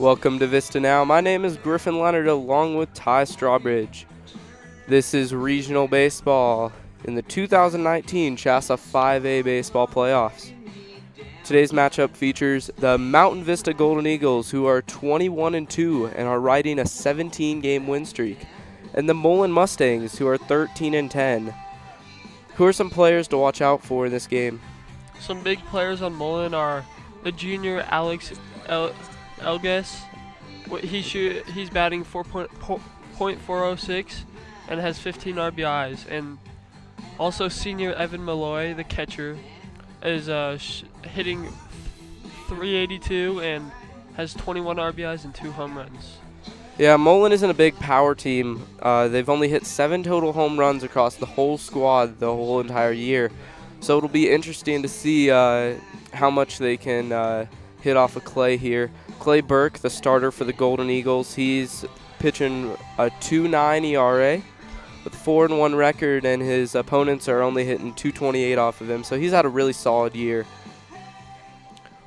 Welcome to VistaNow. My name is Griffin Leonard along with Ty Strawbridge. This is regional baseball in the 2019 CHSAA 5A baseball playoffs. Today's matchup features the Mountain Vista Golden Eagles, who are 21-2 and are riding a 17-game win streak, and the Mullen Mustangs, who are 13-10. Who are some players to watch out for in this game? Some big players on Mullen are the junior Alex Elgas. He's batting 4.406 and has 15 RBIs. And also senior Evan Malloy, the catcher, is hitting 382 and has 21 RBIs and 2 home runs. Yeah, Mullen isn't a big power team. They've only hit 7 total home runs across the whole squad the whole entire year. So it'll be interesting to see how much they can hit off of Clay here. Clay Burke, the starter for the Golden Eagles, he's pitching a 2.9 ERA with a 4-1 record, and his opponents are only hitting 228 off of him. So he's had a really solid year.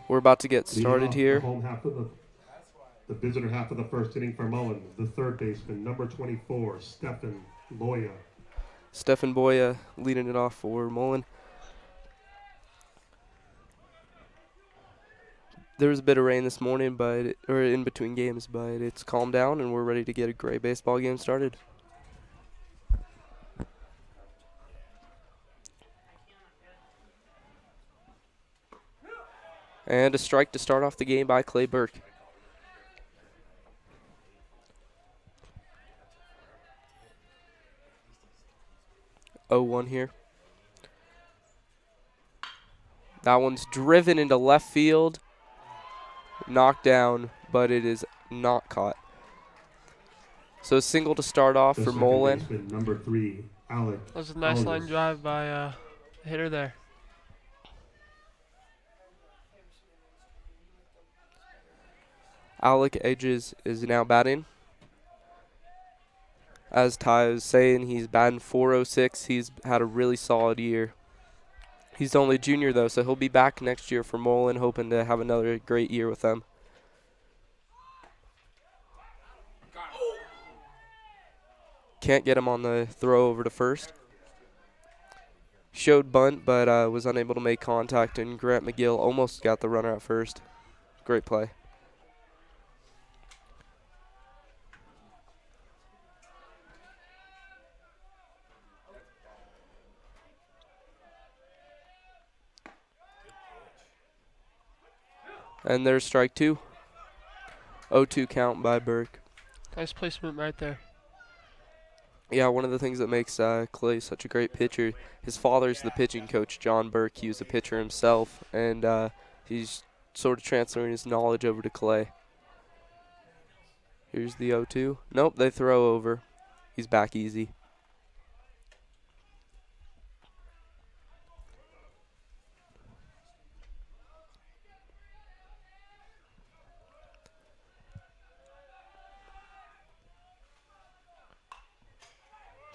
We're about to get started here. The visitor half of the first inning for Mullen, the third baseman, number 24, Stephen Boya. Stephen Boya leading it off for Mullen. There was a bit of rain this morning, or in between games, but it's calmed down, and we're ready to get a great baseball game started. And a strike to start off the game by Clay Burke. 0-1 here. That one's driven into left field. Knocked down, but it is not caught. So a single to start off for Mullen. Baseman, number 3, Alec. That was a nice line drive by the hitter there. Alec Edges is now batting. As Ty was saying, he's batting .406. He's had a really solid year. He's only junior, though, so he'll be back next year for Mullen, hoping to have another great year with them. Can't get him on the throw over to first. Showed bunt, but was unable to make contact, and Grant McGill almost got the runner at first. Great play. And there's strike 2. 0-2 count by Burke. Nice placement right there. Yeah, one of the things that makes Clay such a great pitcher, his father's the pitching coach, John Burke. He was a pitcher himself, and he's sort of transferring his knowledge over to Clay. Here's the 0-2. Nope, they throw over. He's back easy.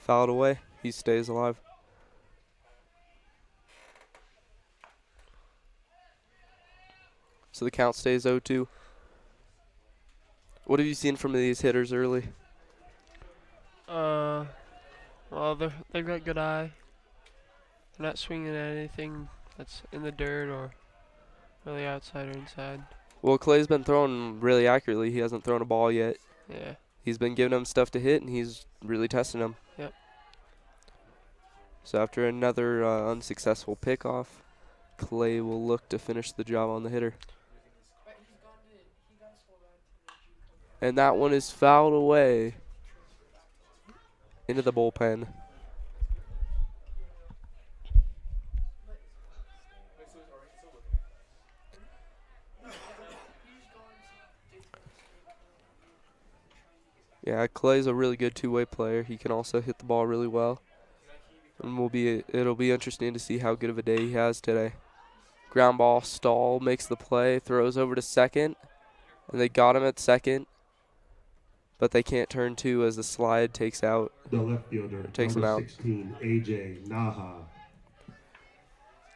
Fouled away. He stays alive. So the count stays 0-2. What have you seen from these hitters early? Well, they've got good eye. They're not swinging at anything that's in the dirt or really outside or inside. Well, Clay's been throwing really accurately. He hasn't thrown a ball yet. Yeah. He's been giving him stuff to hit, and he's really testing him. Yep. So after another unsuccessful pickoff, Clay will look to finish the job on the hitter. And that one is fouled away into the bullpen. Yeah, Clay's a really good two-way player. He can also hit the ball really well. And it'll be interesting to see how good of a day he has today. Ground ball, Stahl makes the play, throws over to second, and they got him at second, but they can't turn 2 as the slide takes out. The left fielder, takes him out. 16, AJ Naha.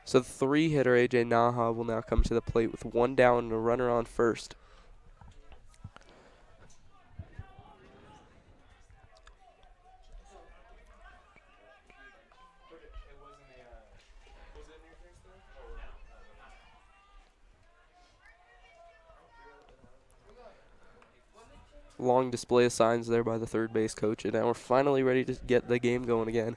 So the 3-hitter AJ Naha will now come to the plate with 1 down and a runner on first. long display of signs there by the third base coach, and now we're finally ready to get the game going again.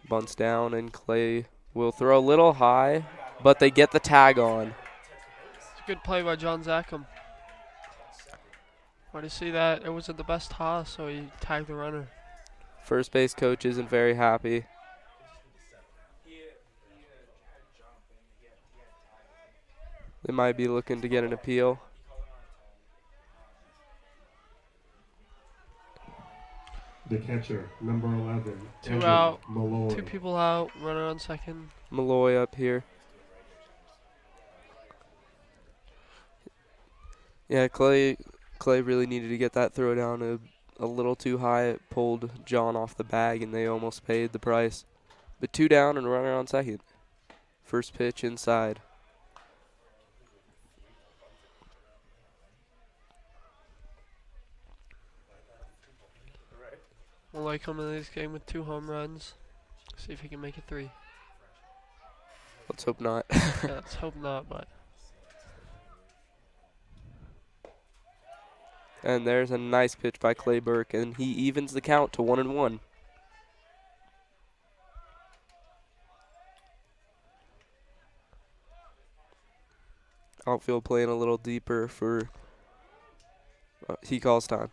Bunts down, and Clay will throw a little high, but they get the tag on. It's a good play by John Zackham. Want to see that? It wasn't the best toss, so he tagged the runner. First base coach isn't very happy. They might be looking to get an appeal. The catcher, number 11. Two Evan out. Malloy. 2 people out. Runner on second. Malloy up here. Yeah, Clay really needed to get that throw down a little too high. It pulled John off the bag, and they almost paid the price. But 2 down and a runner on second. First pitch inside. Malloy coming in this game with 2 home runs. See if he can make it 3. Let's hope not. Yeah, let's hope not, but. And there's a nice pitch by Clay Burke, and he evens the count to 1-1. Outfield playing a little deeper for he calls time.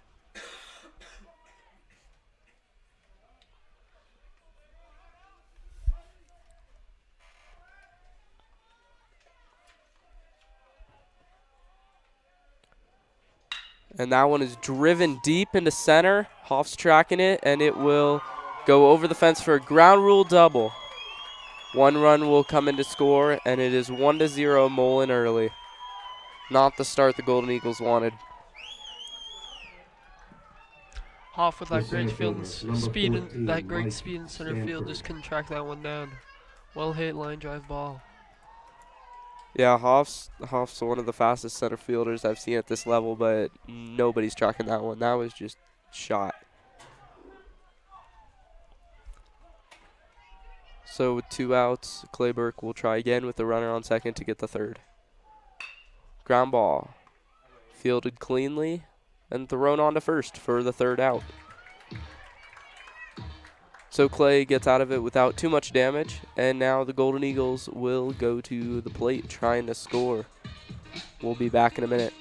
And that one is driven deep into center. Hoff's tracking it, and it will go over the fence for a ground rule double. 1 run will come in to score, and it is 1-0 Mullen early. Not the start the Golden Eagles wanted. Hoff with that The great center field fielder, and number speed, 14, and that great Mike speed in center field, Stanford. just couldn't track that one down. Well hit line drive ball. Yeah, Hoff's one of the fastest center fielders I've seen at this level, but nobody's tracking that one. That was just shot. So with 2 outs, Clay Burke will try again with the runner on second to get the third. Ground ball. Fielded cleanly and thrown on to first for the 3rd out. So Clay gets out of it without too much damage, and now the Golden Eagles will go to the plate trying to score. We'll be back in a minute.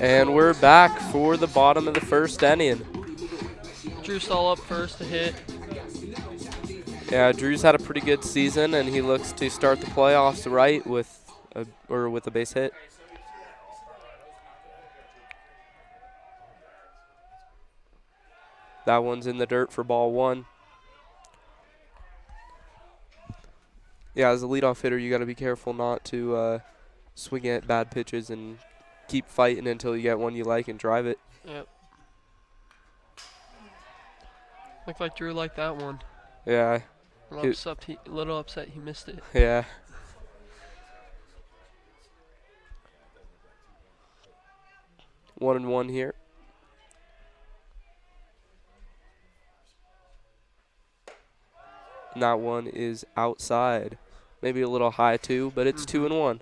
And we're back for the bottom of the 1st inning. Drew Stahl up first to hit. Yeah, Drew's had a pretty good season, and he looks to start the playoffs right with a base hit. That one's in the dirt for ball one. Yeah, as a leadoff hitter, you got to be careful not to swing at bad pitches and keep fighting until you get one you like and drive it. Yep. Looked like Drew liked that one. Yeah. Little upset he missed it. Yeah. One and one here. And that one is outside. Maybe a little high too, but it's 2-1.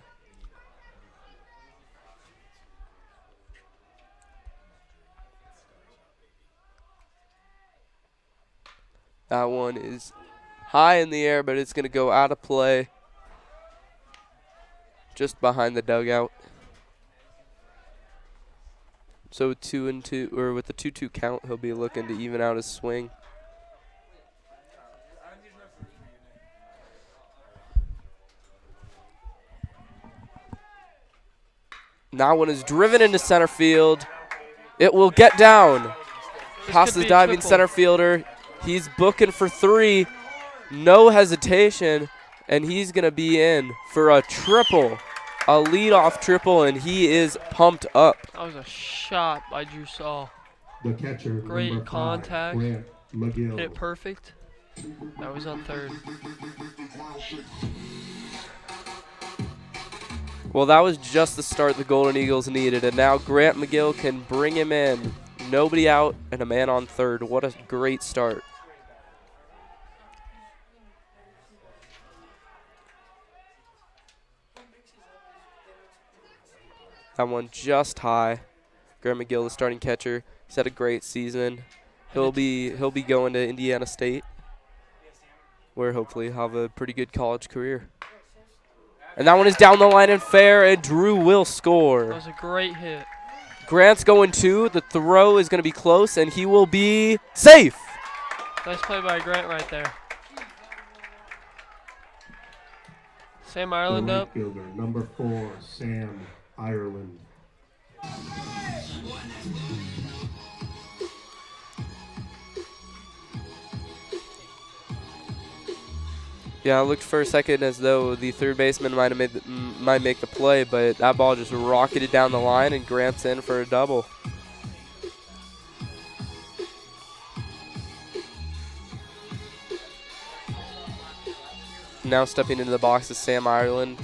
That one is high in the air, but it's going to go out of play just behind the dugout. So 2-2, or with the 2-2 count, he'll be looking to even out his swing. And that one is driven into center field. It will get down. Past the diving center fielder. He's booking for 3. No hesitation. And he's going to be in for a triple. A leadoff triple, and he is pumped up. That was a shot by Drew Saul. The catcher, Great number 5, contact. Grant McGill. Hit it perfect. That was on third. Well, that was just the start the Golden Eagles needed, and now Grant McGill can bring him in. Nobody out and a man on third. What a great start. That one just high. Grant McGill, the starting catcher, he's had a great season. He'll be going to Indiana State, where hopefully he'll have a pretty good college career. And that one is down the line and fair, and Drew will score. That was a great hit. Grant's going 2. The throw is going to be close, and he will be safe. Nice play by Grant right there. Sam Ireland up. Fielder, number 4, Sam Ireland. Yeah, it looked for a second as though the third baseman might make the play, but that ball just rocketed down the line, and Grant's in for a double. Now stepping into the box is Sam Ireland,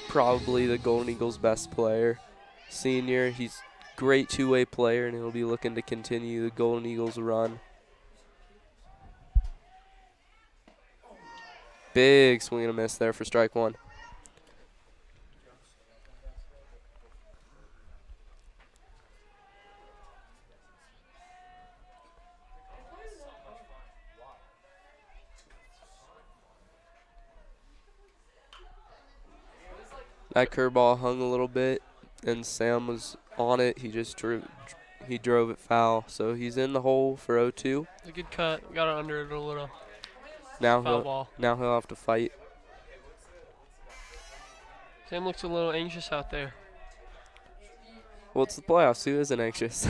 probably the Golden Eagles' best player. Senior, he's a great two-way player, and he'll be looking to continue the Golden Eagles' run. Big swing and a miss there for strike one. That curveball hung a little bit, and Sam was on it. He just drove it foul. So he's in the hole for 0-2. It's a good cut. Got it under it a little. Now Foul ball. Now he'll have to fight. Sam looks a little anxious out there. Well, it's the playoffs. Who isn't anxious?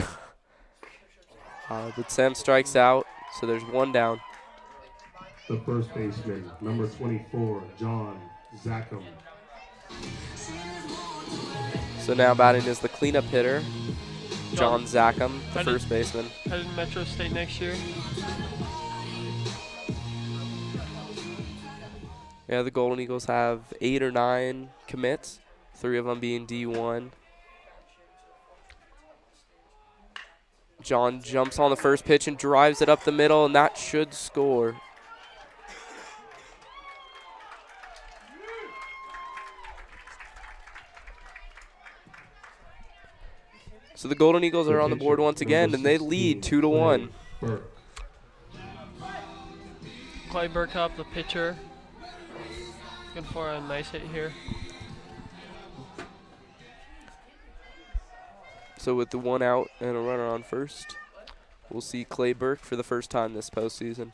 But Sam strikes out, so there's one down. The first baseman, number 24, John Zackham. So now batting is the cleanup hitter, John Zackham, the first baseman. Headed to Metro State next year. Yeah, the Golden Eagles have 8 or 9 commits, 3 of them being D1. John jumps on the first pitch and drives it up the middle, and that should score. So the Golden Eagles are on the board once again, and they lead 2-1. Clay Burkup, the pitcher. Looking for a nice hit here. So with the 1 out and a runner on first, we'll see Clay Burke for the first time this postseason.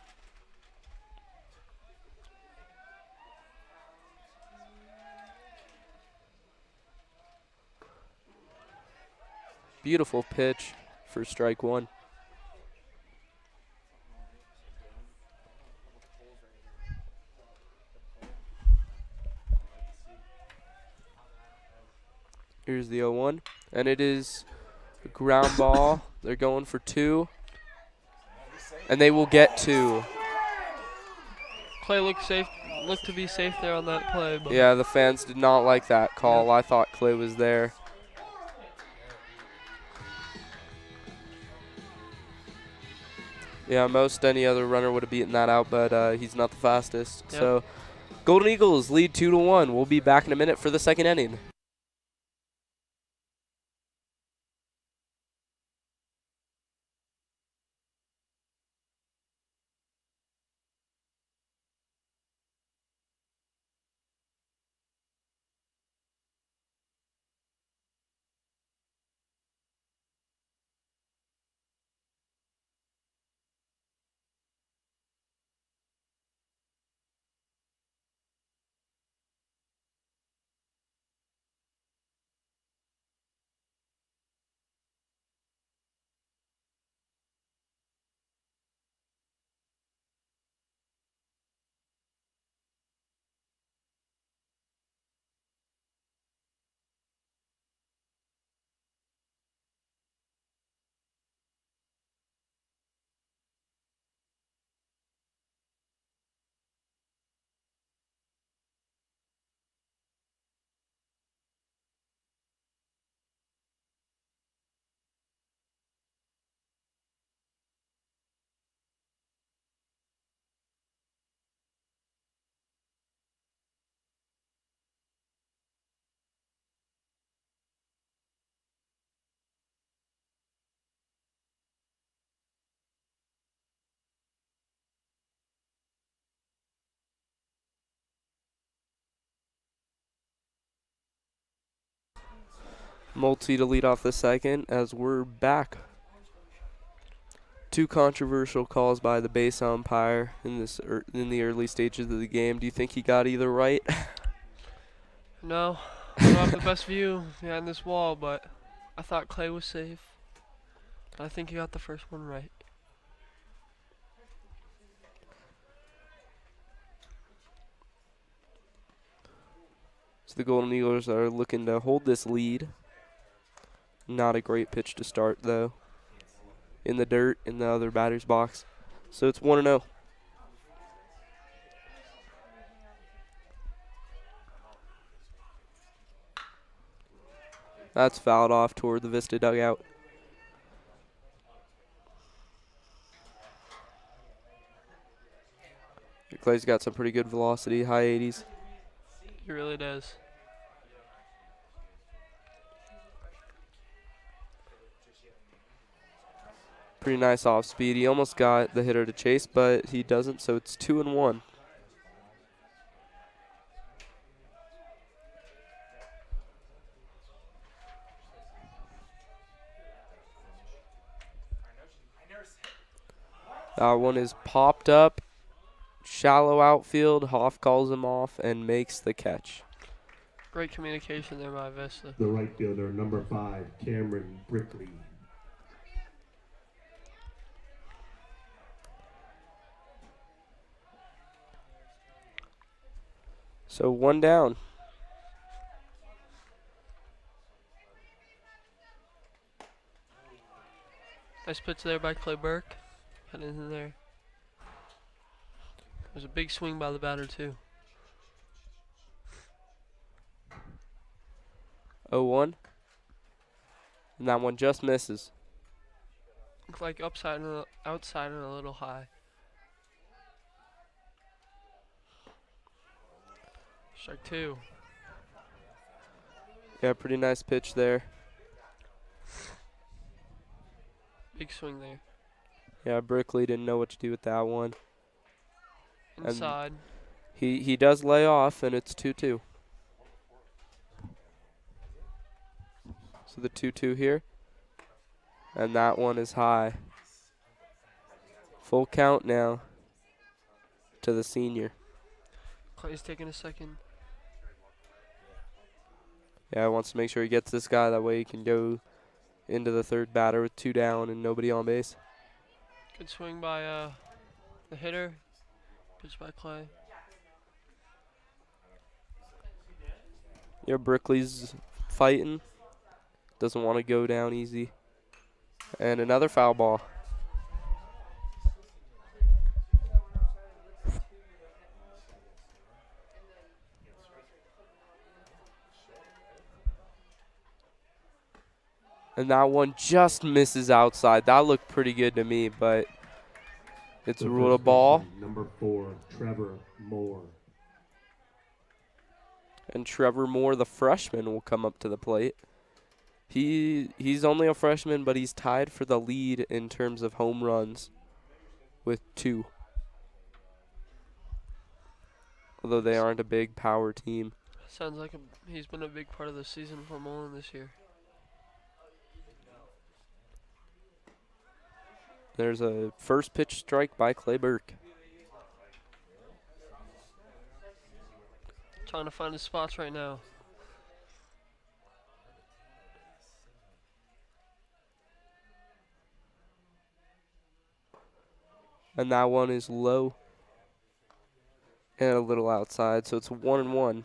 Beautiful pitch for strike one. Here's the 0-1. And it is a ground ball. They're going for 2. And they will get 2. Clay looked to be safe there on that play. But Yeah, the fans did not like that call. Yep. I thought Clay was there. Yeah, most any other runner would have beaten that out, but he's not the fastest. Yep. So Golden Eagles lead 2-1. We'll be back in a minute for the second inning. Multi to lead off the second as we're back. 2 controversial calls by the base umpire in the early stages of the game. Do you think he got either right? no, I don't have the best view behind this wall, but I thought Clay was safe. I think he got the first one right. So the Golden Eagles are looking to hold this lead. Not a great pitch to start, though. In the dirt, in the other batter's box. So it's 1-0. That's fouled off toward the Vista dugout. Clay's got some pretty good velocity, high 80s. He really does. Pretty nice off speed. He almost got the hitter to chase, but he doesn't, so it's 2-1. That one is popped up. Shallow outfield. Hoff calls him off and makes the catch. Great communication there by Vista. The right fielder, number 5, Cameron Brickley. So 1 down. Nice pitch there by Clay Burke. Got in there. There's a big swing by the batter too. 0-1. And that one just misses. Looks like outside and a little high. Strike 2. Yeah, pretty nice pitch there. Big swing there. Yeah, Brickley didn't know what to do with that one. Inside. He does lay off, and it's 2-2. So the 2-2 here. And that one is high. Full count now to the senior. Clay's taking a second. Yeah, wants to make sure he gets this guy. That way he can go into the third batter with 2 down and nobody on base. Good swing by the hitter. Pitch by Clay. Yeah, Brickley's fighting. Doesn't want to go down easy. And another foul ball. And that one just misses outside. That looked pretty good to me, but it's The ruled a first ball. baseman, number 4, Trevor Moore. And Trevor Moore, the freshman, will come up to the plate. He's only a freshman, but he's tied for the lead in terms of home runs with 2. Although they aren't a big power team. Sounds like he's been a big part of the season for Mullen this year. There's a first pitch strike by Clay Burke. Trying to find his spots right now. And that one is low and a little outside, so it's 1-1.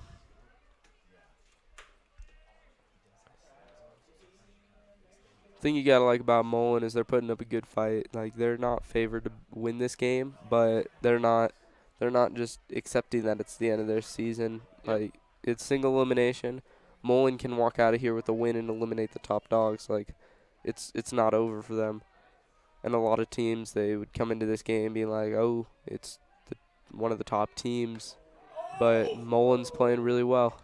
Thing you gotta like about Mullen is they're putting up a good fight. Like, they're not favored to win this game, but they're not just accepting that it's the end of their season. Like, it's single elimination. Mullen can walk out of here with a win and eliminate the top dogs. Like, it's not over for them. And a lot of teams, they would come into this game being like, oh, it's one of the top teams. But Mullen's playing really well.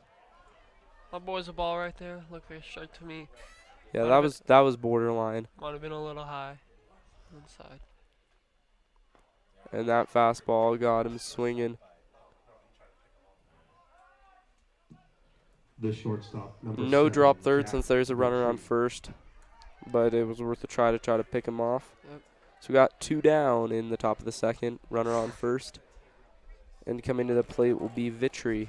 My boy's a ball right there. Looked like a strike to me. Yeah, that was borderline. Might have been a little high inside. And that fastball got him swinging. The shortstop, number No 7, drop third Jack since there's a runner on Ritchie. first. But it was worth a try to pick him off. Yep. So we got 2 down in the top of the second. Runner on first. And coming to the plate will be Vitry.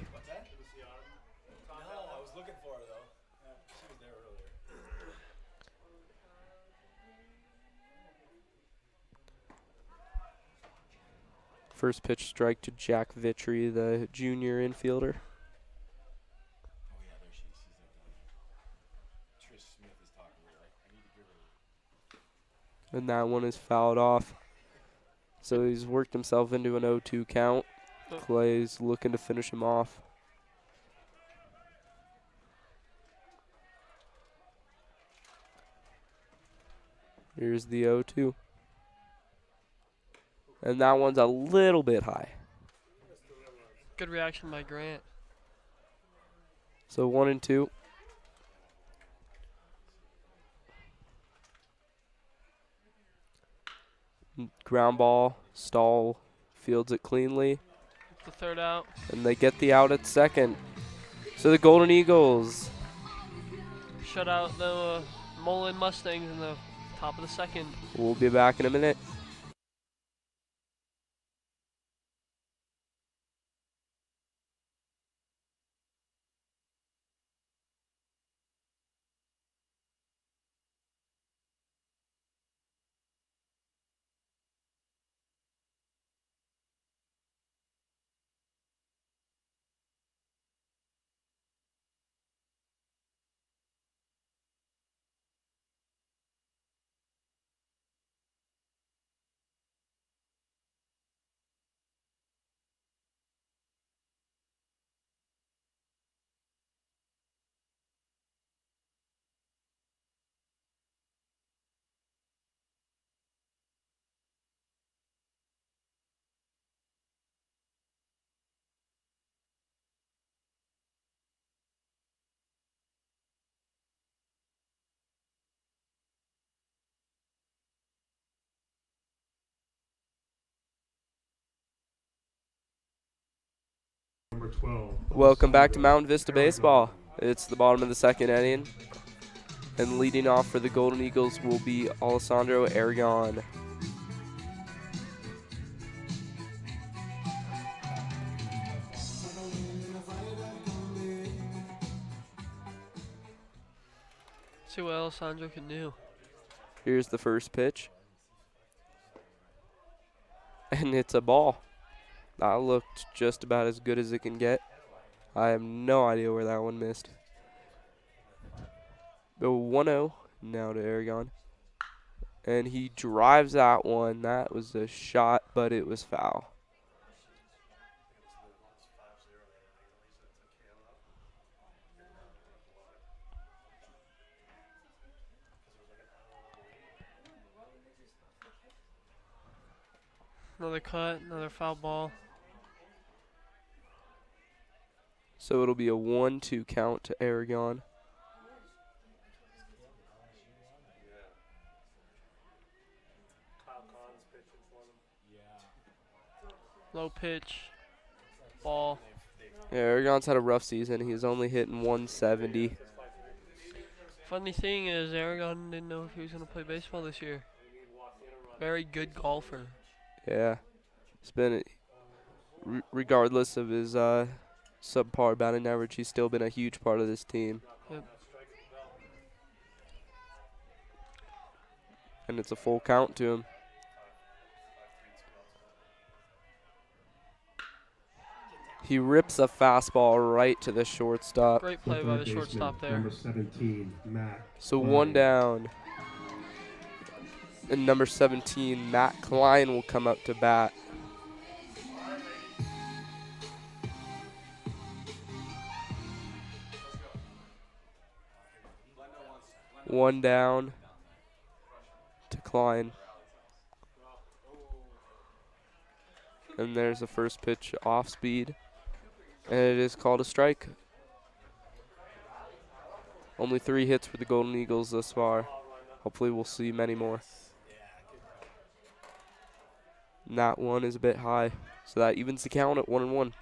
First pitch strike to Jack Vitry, the junior infielder. And that one is fouled off. So he's worked himself into an 0-2 count. Clay's looking to finish him off. Here's the 0-2. And that one's a little bit high. Good reaction by Grant. So 1-2. Ground ball, Stahl fields it cleanly, The third out. and they get the out at second. So the Golden Eagles Shut out the Mullen Mustangs in the top of the second. will be back in a minute. Number 12. Welcome back to Alessandro Mountain Vista Aragon. Baseball. It's the bottom of the second inning. And leading off for the Golden Eagles will be Alessandro Aragon. See what Alessandro can do. Here's the first pitch. And it's a ball. That looked just about as good as it can get. I have no idea where that one missed. Go 1-0 now to Aragon. And he drives that one. That was a shot, but it was foul. Another cut, another foul ball. So it'll be a 1-2 count to Aragon. Low pitch. Ball. Yeah, Aragon's had a rough season. He's only hitting 170. Funny thing is, Aragon didn't know if he was going to play baseball this year. Very good golfer. Yeah. It's been, regardless of his subpar batting average, he's still been a huge part of this team. Yep. And it's a full count to him. He rips a fastball right to the shortstop. Great play by the shortstop there. Number 17, Matt. So 1 down. And number 17, Matt Klein, will come up to bat. One down to Klein. And there's the first pitch off speed. And it is called a strike. Only 3 hits for the Golden Eagles thus far. Hopefully we'll see many more. And that one is a bit high. So that evens the count at 1-1.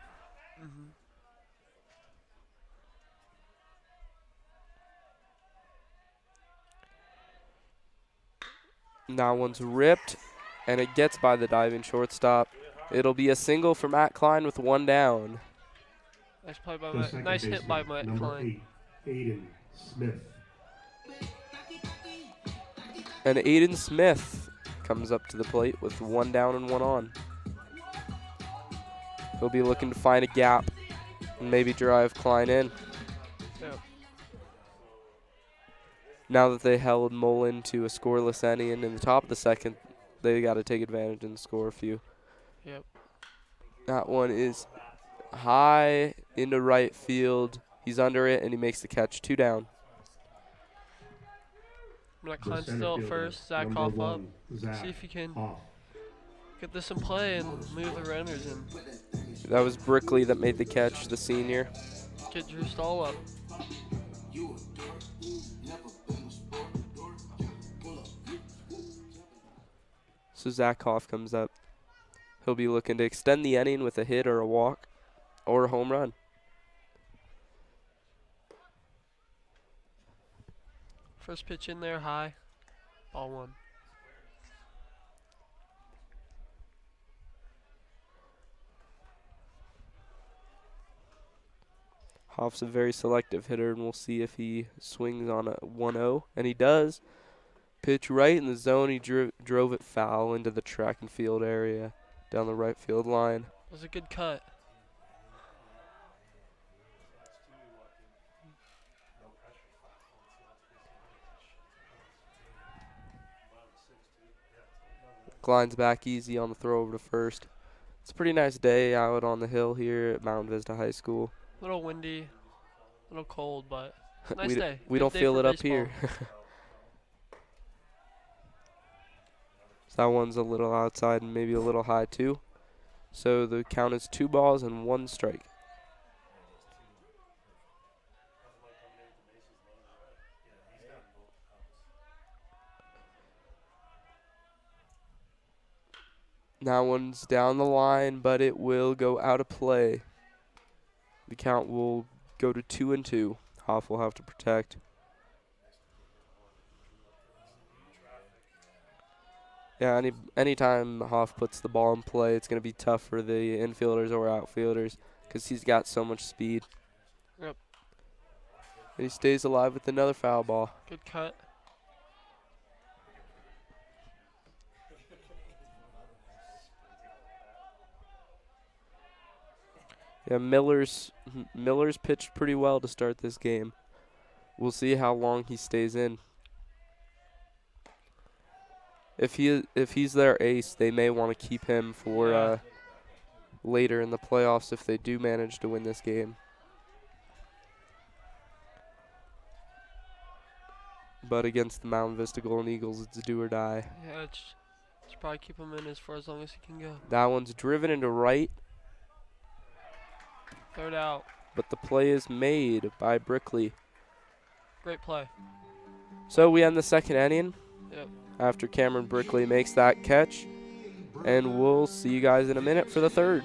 That one's ripped, and it gets by the diving shortstop. It'll be a single for Matt Klein with 1 down. Nice play by Matt. Nice hit by Matt Klein. 8, Aiden Smith. And Aiden Smith comes up to the plate with 1 down and 1 on. He'll be looking to find a gap and maybe drive Klein in. Yep. Now that they held Mullen to a scoreless inning in the top of the second, they got to take advantage and score a few. Yep. That one is high into right field. He's under it, and he makes the catch. 2 down. Matt Klein's still at first. Zach Hoff up. See if he can get this in play and move the runners in. That was Brickley that made the catch, the senior. Get Drew Stahl up. So Zach Hoff comes up. He'll be looking to extend the inning with a hit or a walk or a home run. First pitch in there, high. Ball 1. Hoff's a very selective hitter, and we'll see if he swings on a 1-0. And he does. Pitch right in the zone. He drove it foul into the track and field area down the right field line. It was a good cut. Klein's back easy on the throw over to first. It's a pretty nice day out on the hill here at Mountain Vista High School. A little windy, a little cold, but nice day. We Good don't day feel for it up baseball. here. So that one's a little outside and maybe a little high too. So the count is 2 balls and 1 strike. That one's down the line, but it will go out of play. The count will go to 2-2. Hoff will have to protect. Yeah, anytime Hoff puts the ball in play, it's going to be tough for the infielders or outfielders because he's got so much speed. Yep. And he stays alive with another foul ball. Good cut. Yeah, Miller's pitched pretty well to start this game. we'll see how long he stays in. If he's their ace, they may want to keep him for later in the playoffs if they do manage to win this game. But against the Mountain Vista Golden Eagles, it's do or die. Yeah, it's probably keep him in as far as long as he can go. That one's driven into right, Third out. but the play is made by Brickley. Great play. So we end the second inning Yep. after Cameron Brickley makes that catch. And we'll see you guys in a minute for the third.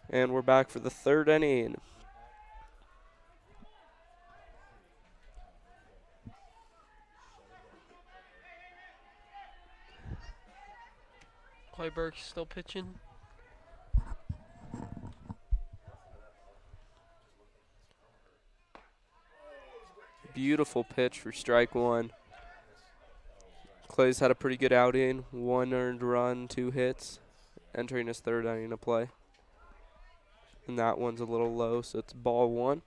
And we're back for the third inning. Clayburg's still pitching. Beautiful pitch for strike one. Clay's had a pretty good outing. 1 earned run, 2 hits, entering his third inning of play. And that one's a little low, so it's ball 1.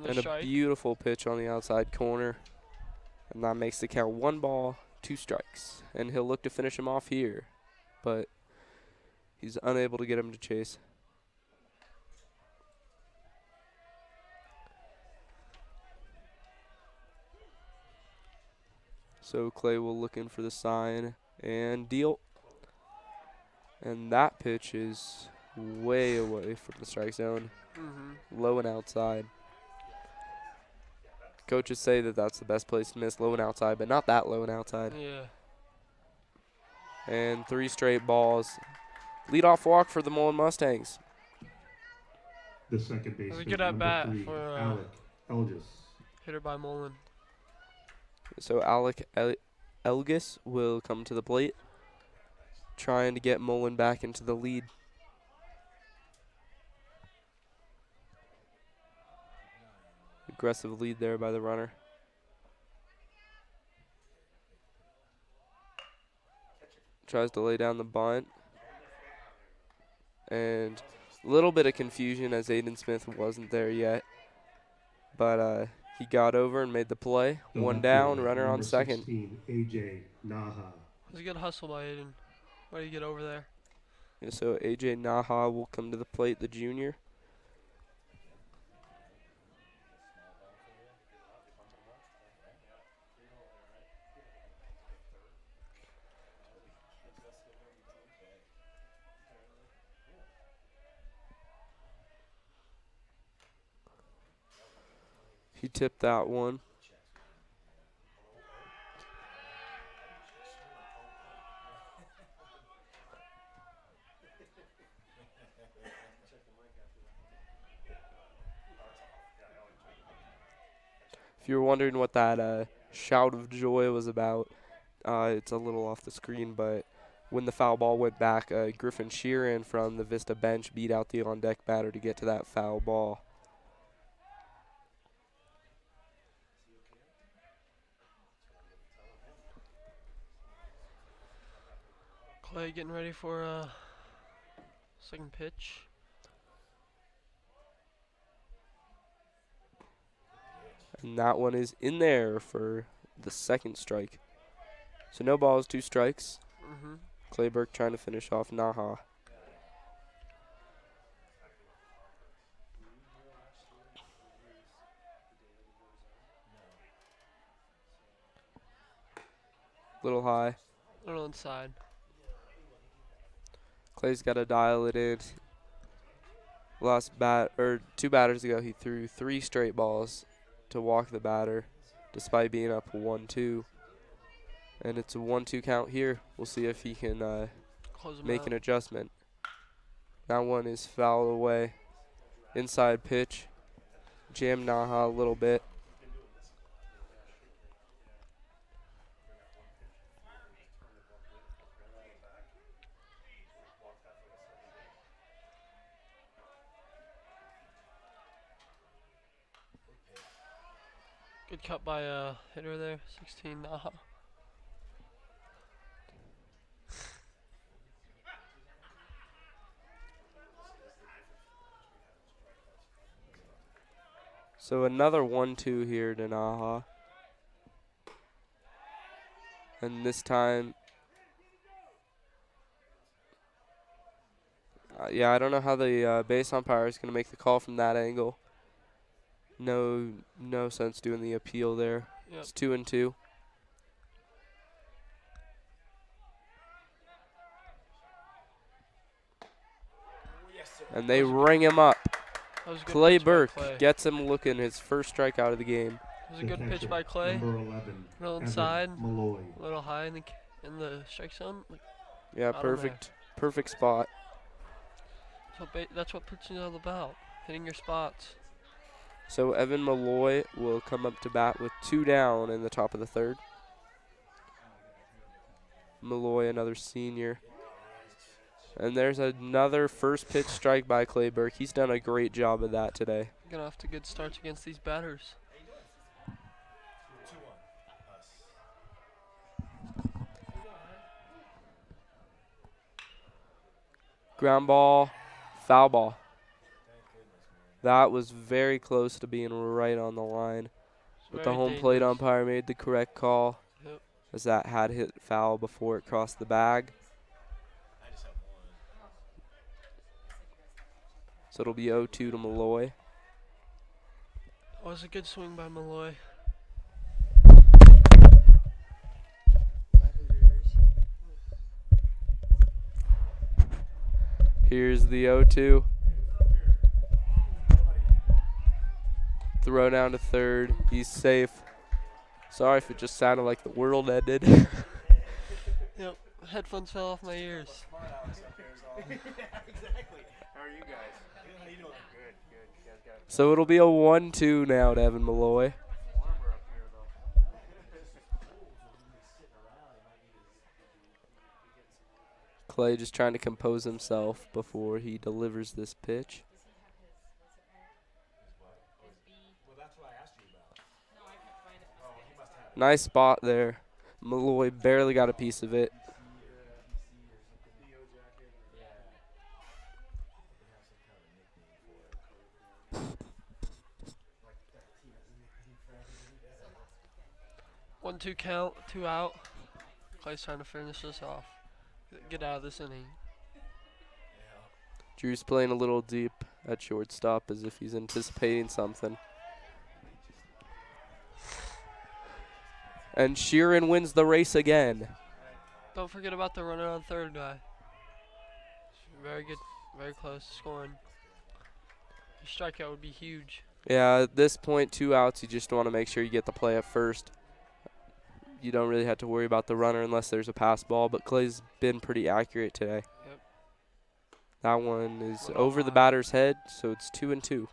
And a beautiful pitch on the outside corner. And that makes the count 1 ball, 2 strikes. And he'll look to finish him off here. But he's unable to get him to chase. So Clay will look in for the sign and deal. And that pitch is way away from the strike zone. Low and outside. Coaches say that that's the best place to miss, low and outside, but not that low and outside. Yeah. And 3 straight balls. Leadoff walk for the Mullen Mustangs. The second baseman, Good at bat for Alec Elgis. hitter by Mullen. So Alec Elgis will come to the plate, trying to get Mullen back into the lead. Aggressive lead there by the runner. Tries to lay down the bunt. And a little bit of confusion as Aiden Smith wasn't there yet. But he got over and made the play. The 1 left down, fielder, runner on number second. 16, AJ Naha. It was a good hustle by Aiden. Way to get over there. Yeah, so AJ Naha will come to the plate, the junior. He tipped that one. If you're wondering what that shout of joy was about, it's a little off the screen, but when the foul ball went back, Griffin Sheeran from the Vista bench beat out the on-deck batter to get to that foul ball. Clay getting ready for second pitch. And that one is in there for the second strike. So no balls, 2 strikes. Mm-hmm. Clayburg trying to finish off Naha. Little high. A little inside. Clay's got to dial it in. Two batters ago, he threw 3 straight balls to walk the batter, despite being up 1-2. And it's a 1-2 count here. We'll see if he can Close him make out. an adjustment. That one is foul away. Inside pitch. Jam Naha a little bit. Good cut by a hitter there. 16. So another 1-2 here to Naha. And this time, yeah, I don't know how the base umpire is going to make the call from that angle. No sense doing the appeal there. Yep. It's 2-2. And they ring him up. That was a good Clay pitch by Burke Clay. gets him looking, his first strikeout of the game. It was a good pitch by Clay. Number 11, A little Evan inside, Malloy. a little high in the strike zone. Like, Yeah, Bottom perfect spot. that's what pitching is all about. Hitting your spots. So Evan Malloy will come up to bat with 2 down in the top of the 3rd. Malloy, another senior. And there's another first pitch strike by Clay Burke. He's done a great job of that today. Getting off to good starts against these batters. Ground ball, foul ball. That was very close to being right on the line. But the home plate umpire made the correct call. Yep. As that had hit foul before it crossed the bag. So it'll be 0-2 to Malloy. That was a good swing by Malloy. Here's the 0-2. Throw down to 3rd. He's safe. Sorry if it just sounded like the world ended. Yep. Headphones fell off my ears. Exactly. How are you guys? How you doing? Good, good. You guys got So it'll be a 1-2 now to Evan Malloy. warmer up here though. Clay just trying to compose himself before he delivers this pitch. Nice spot there. Malloy barely got a piece of it. One, 2 count, 2 out. Clay's trying to finish this off. Get out of this inning. Drew's playing a little deep at shortstop as if he's anticipating something. And Sheeran wins the race again. Don't forget about the runner on 3rd guy. Very good, very close to scoring. Your strikeout would be huge. Yeah, at this point, 2 outs, you just want to make sure you get the play at first. You don't really have to worry about the runner unless there's a pass ball, but Clay's been pretty accurate today. Yep. That one is over the batter's head, so it's 2-2.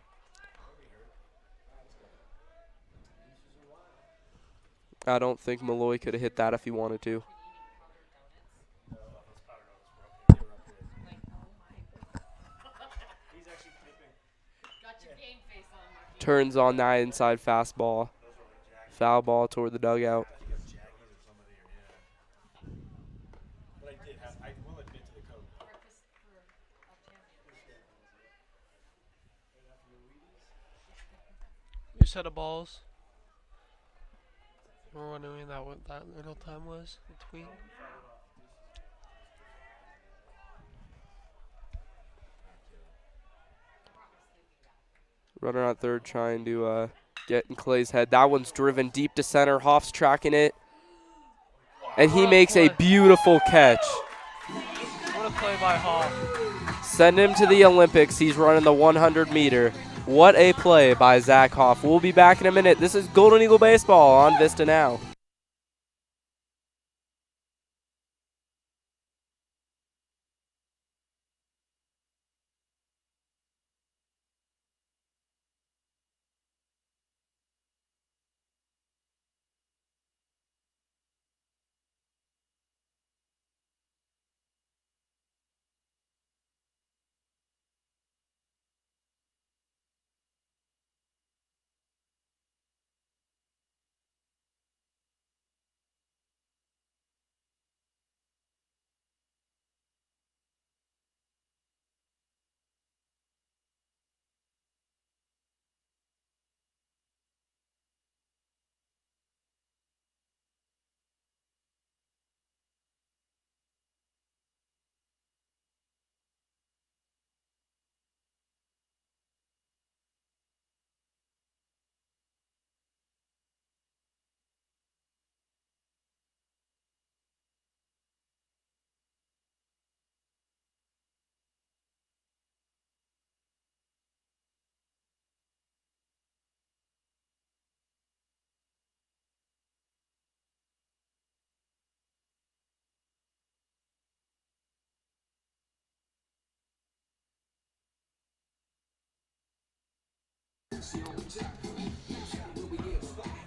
I don't think Malloy could have hit that if he wanted to. Turns on that inside fastball. Foul ball toward the dugout. New set of balls. We're wondering what that little time was between. Runner on third trying to get in Clay's head. That one's driven deep to center. Hoff's tracking it. And he What a makes a play. beautiful catch. What a play by Hoff. Send him to the Olympics. He's running the 100 meter. What a play by Zach Hoff. We'll be back in a minute. This is Golden Eagle Baseball on VistaNow.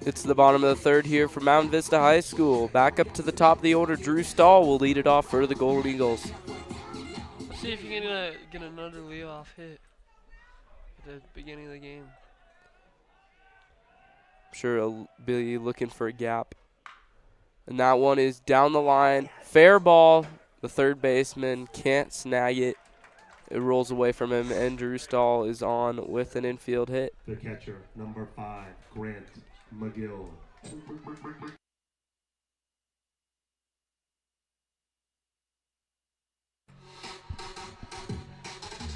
It's the bottom of the third here for Mountain Vista High School. Back up to the top of the order, Drew Stahl will lead it off for the Golden Eagles. Let's see if you can get another leadoff hit at the beginning of the game. I'm sure he'll be looking for a gap. And that one is down the line. Fair ball. The third baseman can't snag it. It rolls away from him, and Drew Stahl is on with an infield hit. The catcher, number 5, Grant McGill.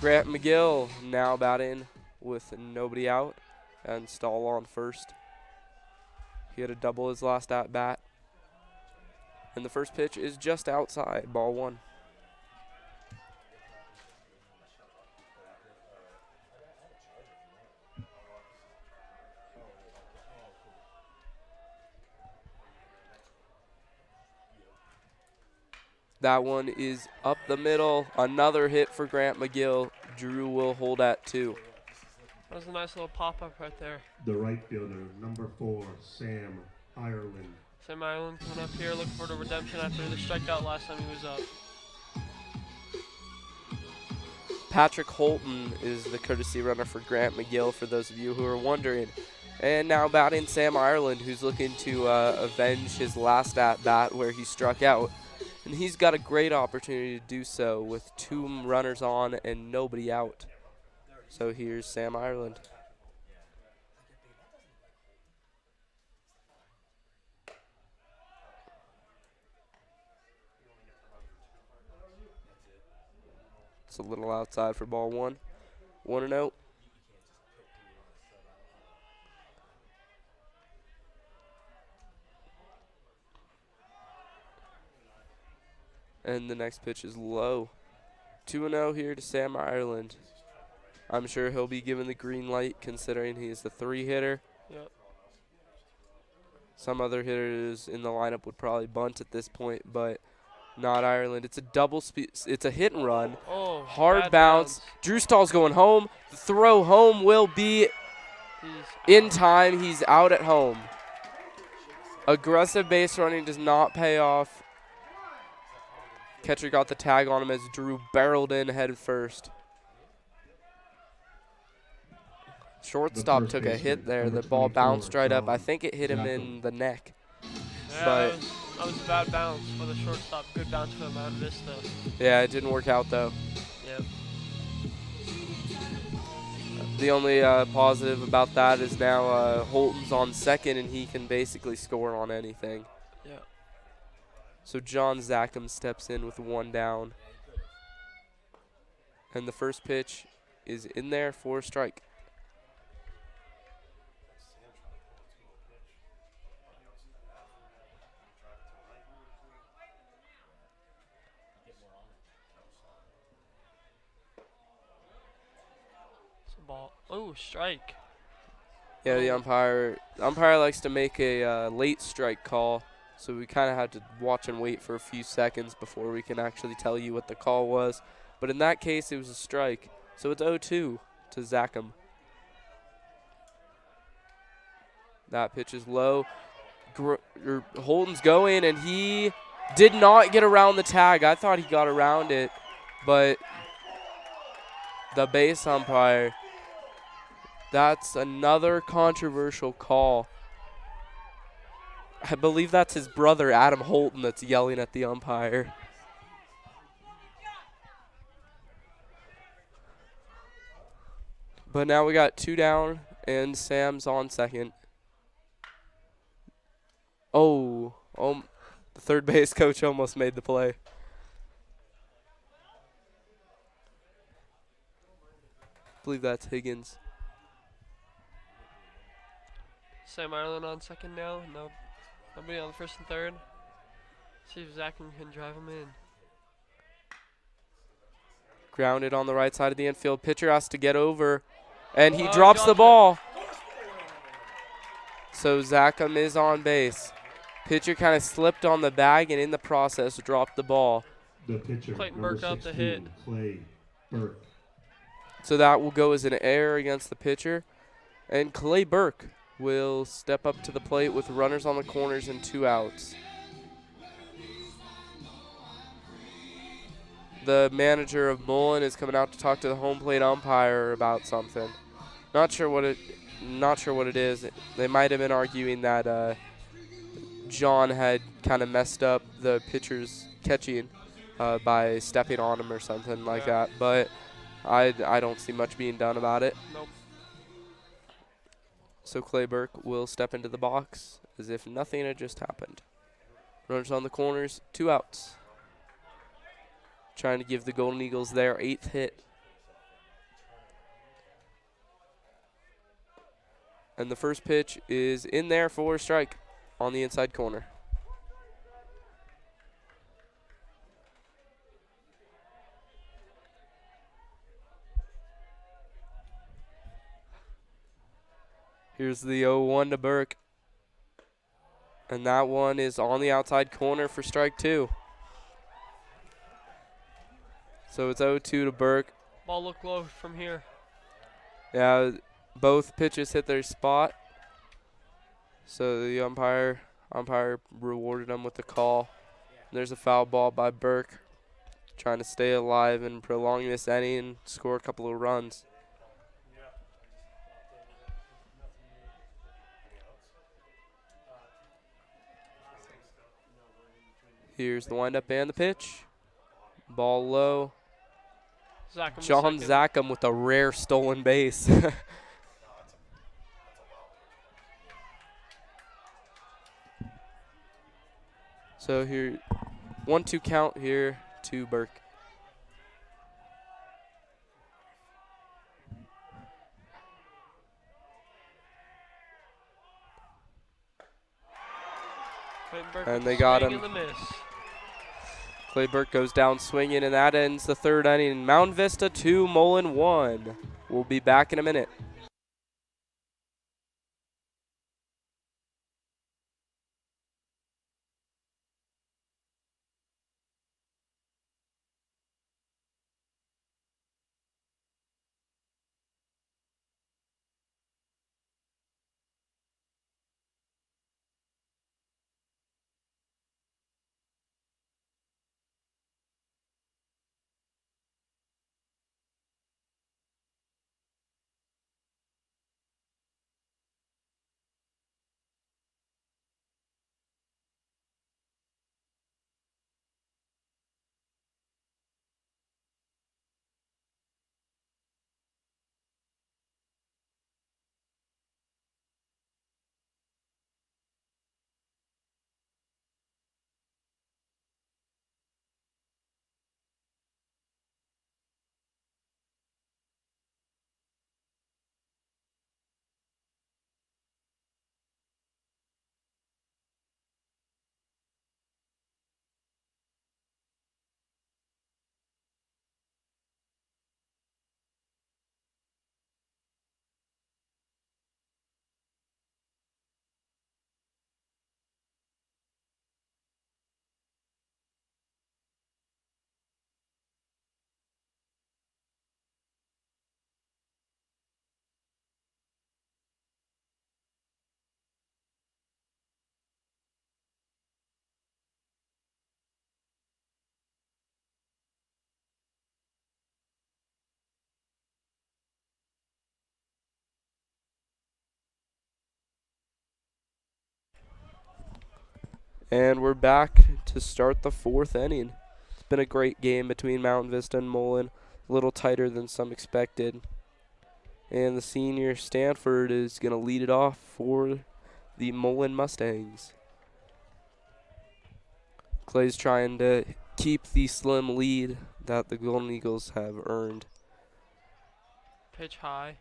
Grant McGill now batting with nobody out, and Stahl on first. He had a double his last at bat. And the first pitch is just outside, ball 1. That one is up the middle. Another hit for Grant McGill. Drew will hold at 2. That was a nice little pop-up right there. The right fielder, number 4, Sam Ireland. Sam Ireland coming up here looking for the redemption after the strikeout last time he was up. Patrick Holton is the courtesy runner for Grant McGill, for those of you who are wondering. And now batting Sam Ireland, who's looking to avenge his last at-bat where he struck out. And he's got a great opportunity to do so with 2 runners on and nobody out. So here's Sam Ireland. It's a little outside for ball 1. 1-0. And the next pitch is low. 2-0 here to Sam Ireland. I'm sure he'll be given the green light considering he is the 3-hitter. Yep. Some other hitters in the lineup would probably bunt at this point, but not Ireland. It's a double speed. It's a hit and run. Oh, hard bad bounce. Drew Stahl's going home. The throw home will be in time. He's out at home. Aggressive base running does not pay off. Catcher got the tag on him as Drew barreled in head first. Shortstop took a hit there. The ball bounced right up. I think it hit him in the neck. Yeah, But that was a bad bounce for the shortstop. Good bounce for Mountain Vista. yeah, it didn't work out though. Yep. The only positive about that is now Holton's on second and he can basically score on anything. Yeah. So John Zackham steps in with 1 down. And the first pitch is in there for a strike. Ball. Oh, strike. Yeah, the Oh. umpire likes to make a late strike call, so we kind of had to watch and wait for a few seconds before we can actually tell you what the call was. But in that case, it was a strike. So it's 0-2 to Zackham. That pitch is low. Holden's going, and he did not get around the tag. I thought he got around it, but the base umpire, that's another controversial call. I believe that's his brother, Adam Holton, that's yelling at the umpire. But now we got 2 down, and Sam's on second. Oh, the third base coach almost made the play. I believe that's Higgins. Sam Ireland on second now. No, nobody on first and third. See if Zach can drive him in. Grounded on the right side of the infield. Pitcher has to get over, and he Oh, drops the dropped it. ball. So Zackham is on base. Pitcher kind of slipped on the bag and in the process dropped the ball. The pitcher, Clayton number Burke up the 16, hit. Clay Burke. So that will go as an error against the pitcher. And Clay Burke will step up to the plate with runners on the corners and 2 outs. The manager of Mullen is coming out to talk to the home plate umpire about something. Not sure what it is. They might have been arguing that John had kind of messed up the pitcher's catching by stepping on him or something like that. But I don't see much being done about it. Nope. So Clay Burke will step into the box as if nothing had just happened. Runners on the corners, 2 outs. Trying to give the Golden Eagles their 8th hit. And the first pitch is in there for a strike on the inside corner. Here's the 0-1 to Burke. And that one is on the outside corner for strike 2. So it's 0-2 to Burke. Ball look low from here. Yeah, both pitches hit their spot. So the umpire rewarded them with the call. There's a foul ball by Burke, trying to stay alive and prolong this inning and score a couple of runs. Here's the windup and the pitch. Ball low. Zackham John second. Zackham with a rare stolen base. So here, 1-2 count here to Burke. Clayton Burke And with they the got swing him. and the miss. Clay Burke goes down swinging, and that ends the 3rd inning. Mountain Vista 2, Mullen 1. We'll be back in a minute. And we're back to start the fourth inning. It's been a great game between Mountain Vista and Mullen, a little tighter than some expected. And the senior Stanford is going to lead it off for the Mullen Mustangs. Clay's trying to keep the slim lead that the Golden Eagles have earned. Pitch high.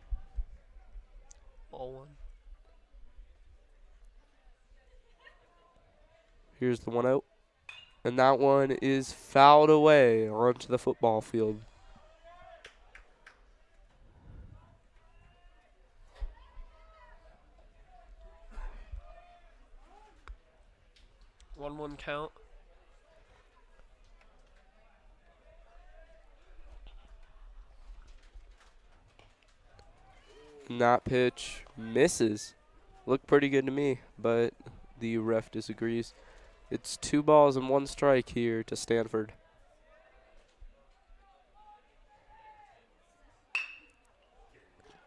Ball one. Here's the 1-0. And that one is fouled away onto the football field. One count. And that pitch misses. Looked pretty good to me, but the ref disagrees. It's 2 balls and 1 strike here to Stanford.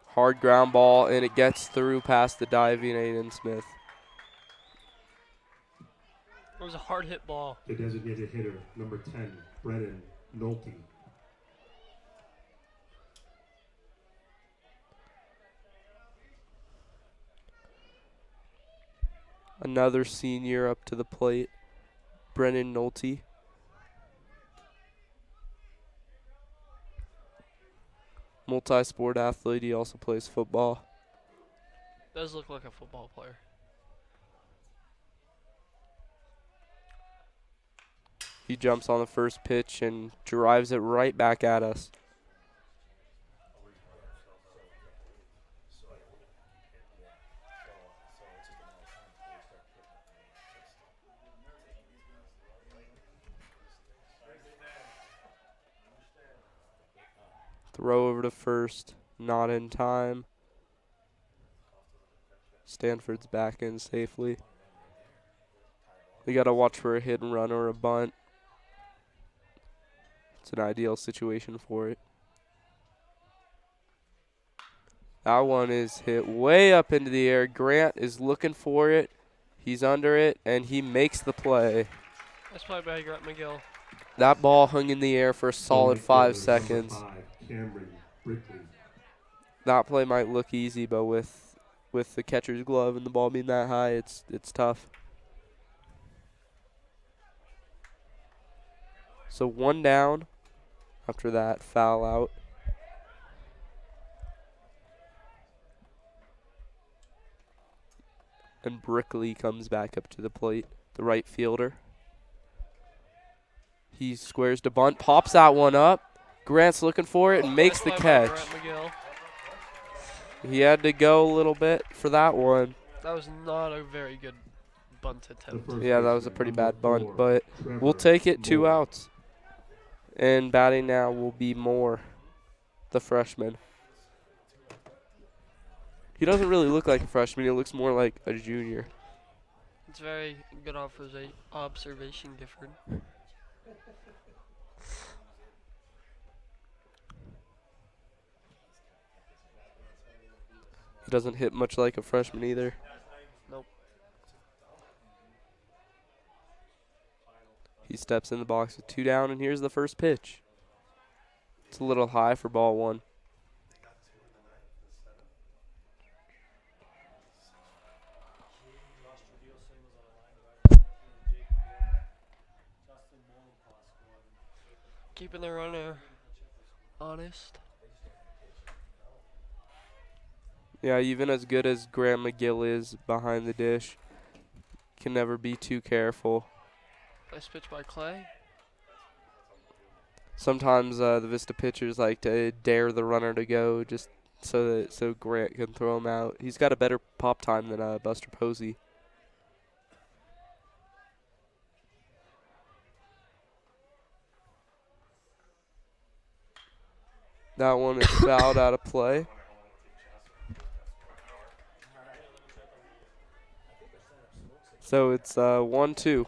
Hard ground ball, and it gets through past the diving Aiden Smith. It was a hard hit ball. The designated hitter, number 10, Brennan Nolte. Another senior up to the plate, Brennan Nolte. Multi-sport athlete, he also plays football. Does look like a football player. He jumps on the first pitch and drives it right back at us. Throw over to first, not in time. Stanford's back in safely. We got to watch for a hit and run or a bunt. It's an ideal situation for it. That one is hit way up into the air. Grant is looking for it. He's under it, and he makes the play. That's played by Grant McGill. That ball hung in the air for a solid 5 seconds. That play might look easy, but with the catcher's glove and the ball being that high, it's tough. So 1 down after that foul out. And Brickley comes back up to the plate, the right fielder. He squares to bunt, pops that one up. Grant's looking for it and makes the catch. He had to go a little bit for that one. That was not a very good bunt attempt. Yeah, that was a pretty bad bunt, but we'll take it. 2 outs. And batting now will be Moore, the freshman. He doesn't really look like a freshman. He looks more like a junior. It's very good observation, Gifford. He doesn't hit much like a freshman either. Nope. He steps in the box with 2 down, and here's the first pitch. It's a little high for ball 1. Keeping the runner honest. Yeah, even as good as Graham McGill is behind the dish, can never be too careful. Nice pitch by Clay. Sometimes the Vista pitchers like to dare the runner to go just so Grant can throw him out. He's got a better pop time than Buster Posey. That one is fouled out of play. So it's 1-2.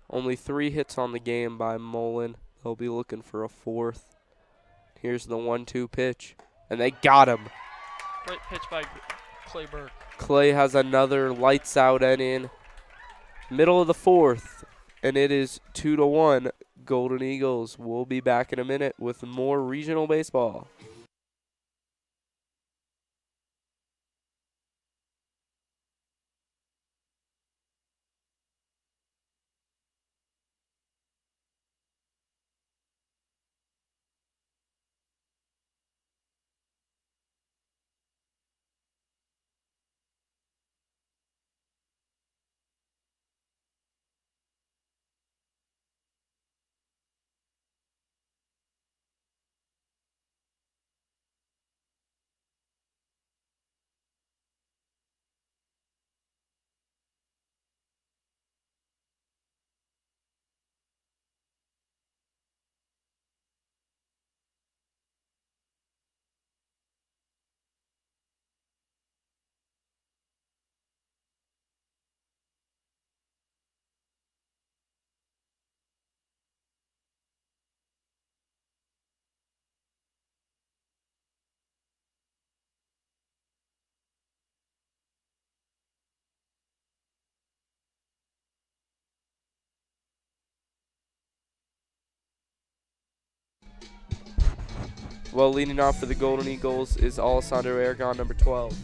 Only 3 hits on the game by Mullen. They'll be looking for a 4th. Here's the 1-2 pitch. And they got him. Great pitch by Clay Burke. Clay has another lights out inning. Middle of the fourth. And it is 2-1 Golden Eagles. We'll be back in a minute with more regional baseball. Well, leading off for the Golden Eagles is Alessandro Aragon, number 12.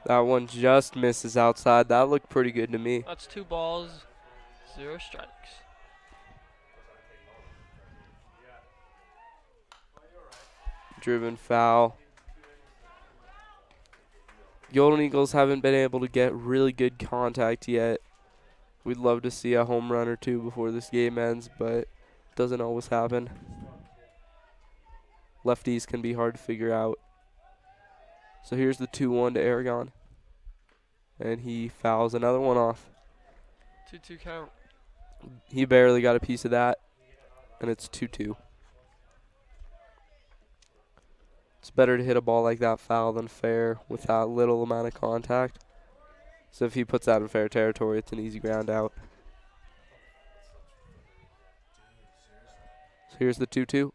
That one just misses outside. That looked pretty good to me. That's 2 balls, 0 strikes. Driven foul. Golden Eagles haven't been able to get really good contact yet. We'd love to see a home run or two before this game ends, but it doesn't always happen. Lefties can be hard to figure out. So here's the 2-1 to Aragon. And he fouls another one off. 2-2 count. He barely got a piece of that. And it's 2-2. It's better to hit a ball like that foul than fair with that little amount of contact. So if he puts that in fair territory, it's an easy ground out. So here's the 2-2.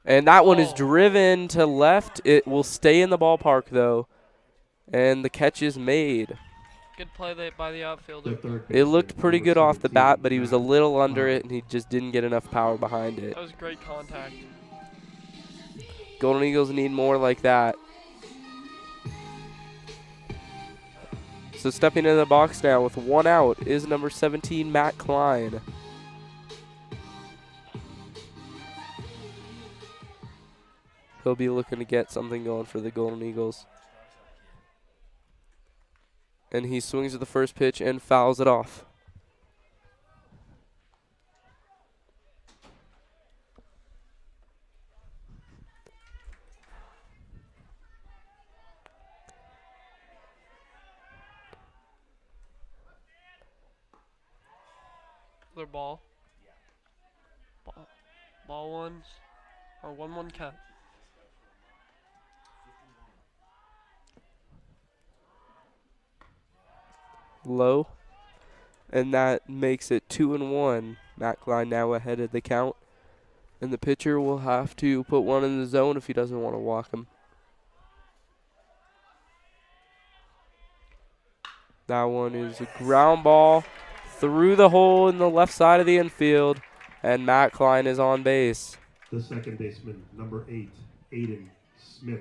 And that one is driven to left. It will stay in the ballpark, though. And the catch is made. Good play by the outfielder. It looked pretty good off the bat, but he was a little under it, and he just didn't get enough power behind it. That was great contact. Golden Eagles need more like that. So stepping into the box now with 1 out is number 17, Matt Klein. He'll be looking to get something going for the Golden Eagles. And he swings at the first pitch and fouls it off. Another ball. Ball ones. Or 1-1 count. Low. And that makes it 2-1. Matt Klein now ahead of the count. And the pitcher will have to put one in the zone if he doesn't want to walk him. That one is a ground ball through the hole in the left side of the infield. And Matt Klein is on base. The second baseman, number 8, Aiden Smith.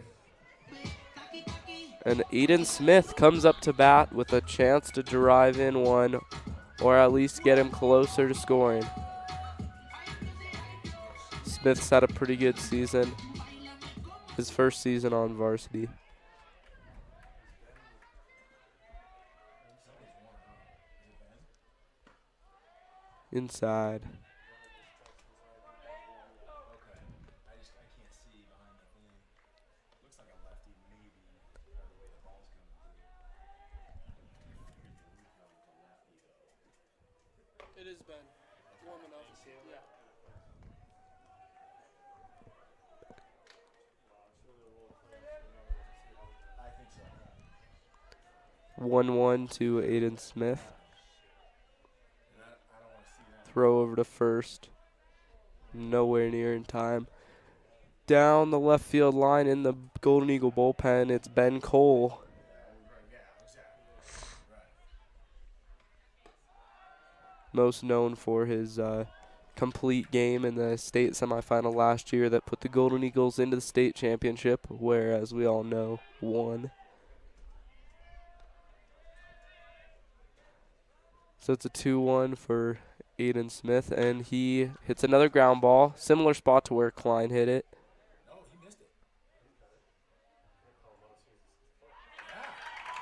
And Eden Smith comes up to bat with a chance to drive in one or at least get him closer to scoring. Smith's had a pretty good season. His first season on varsity. Inside. is, Ben. Warm enough. Yeah. 1-1 to Aiden Smith. Throw over to first. Nowhere near in time. Down the left field line in the Golden Eagle bullpen, it's Ben Cole. Most known for his complete game in the state semifinal last year that put the Golden Eagles into the state championship, where, as we all know, won. So it's a 2-1 for Aiden Smith, and he hits another ground ball, similar spot to where Klein hit it.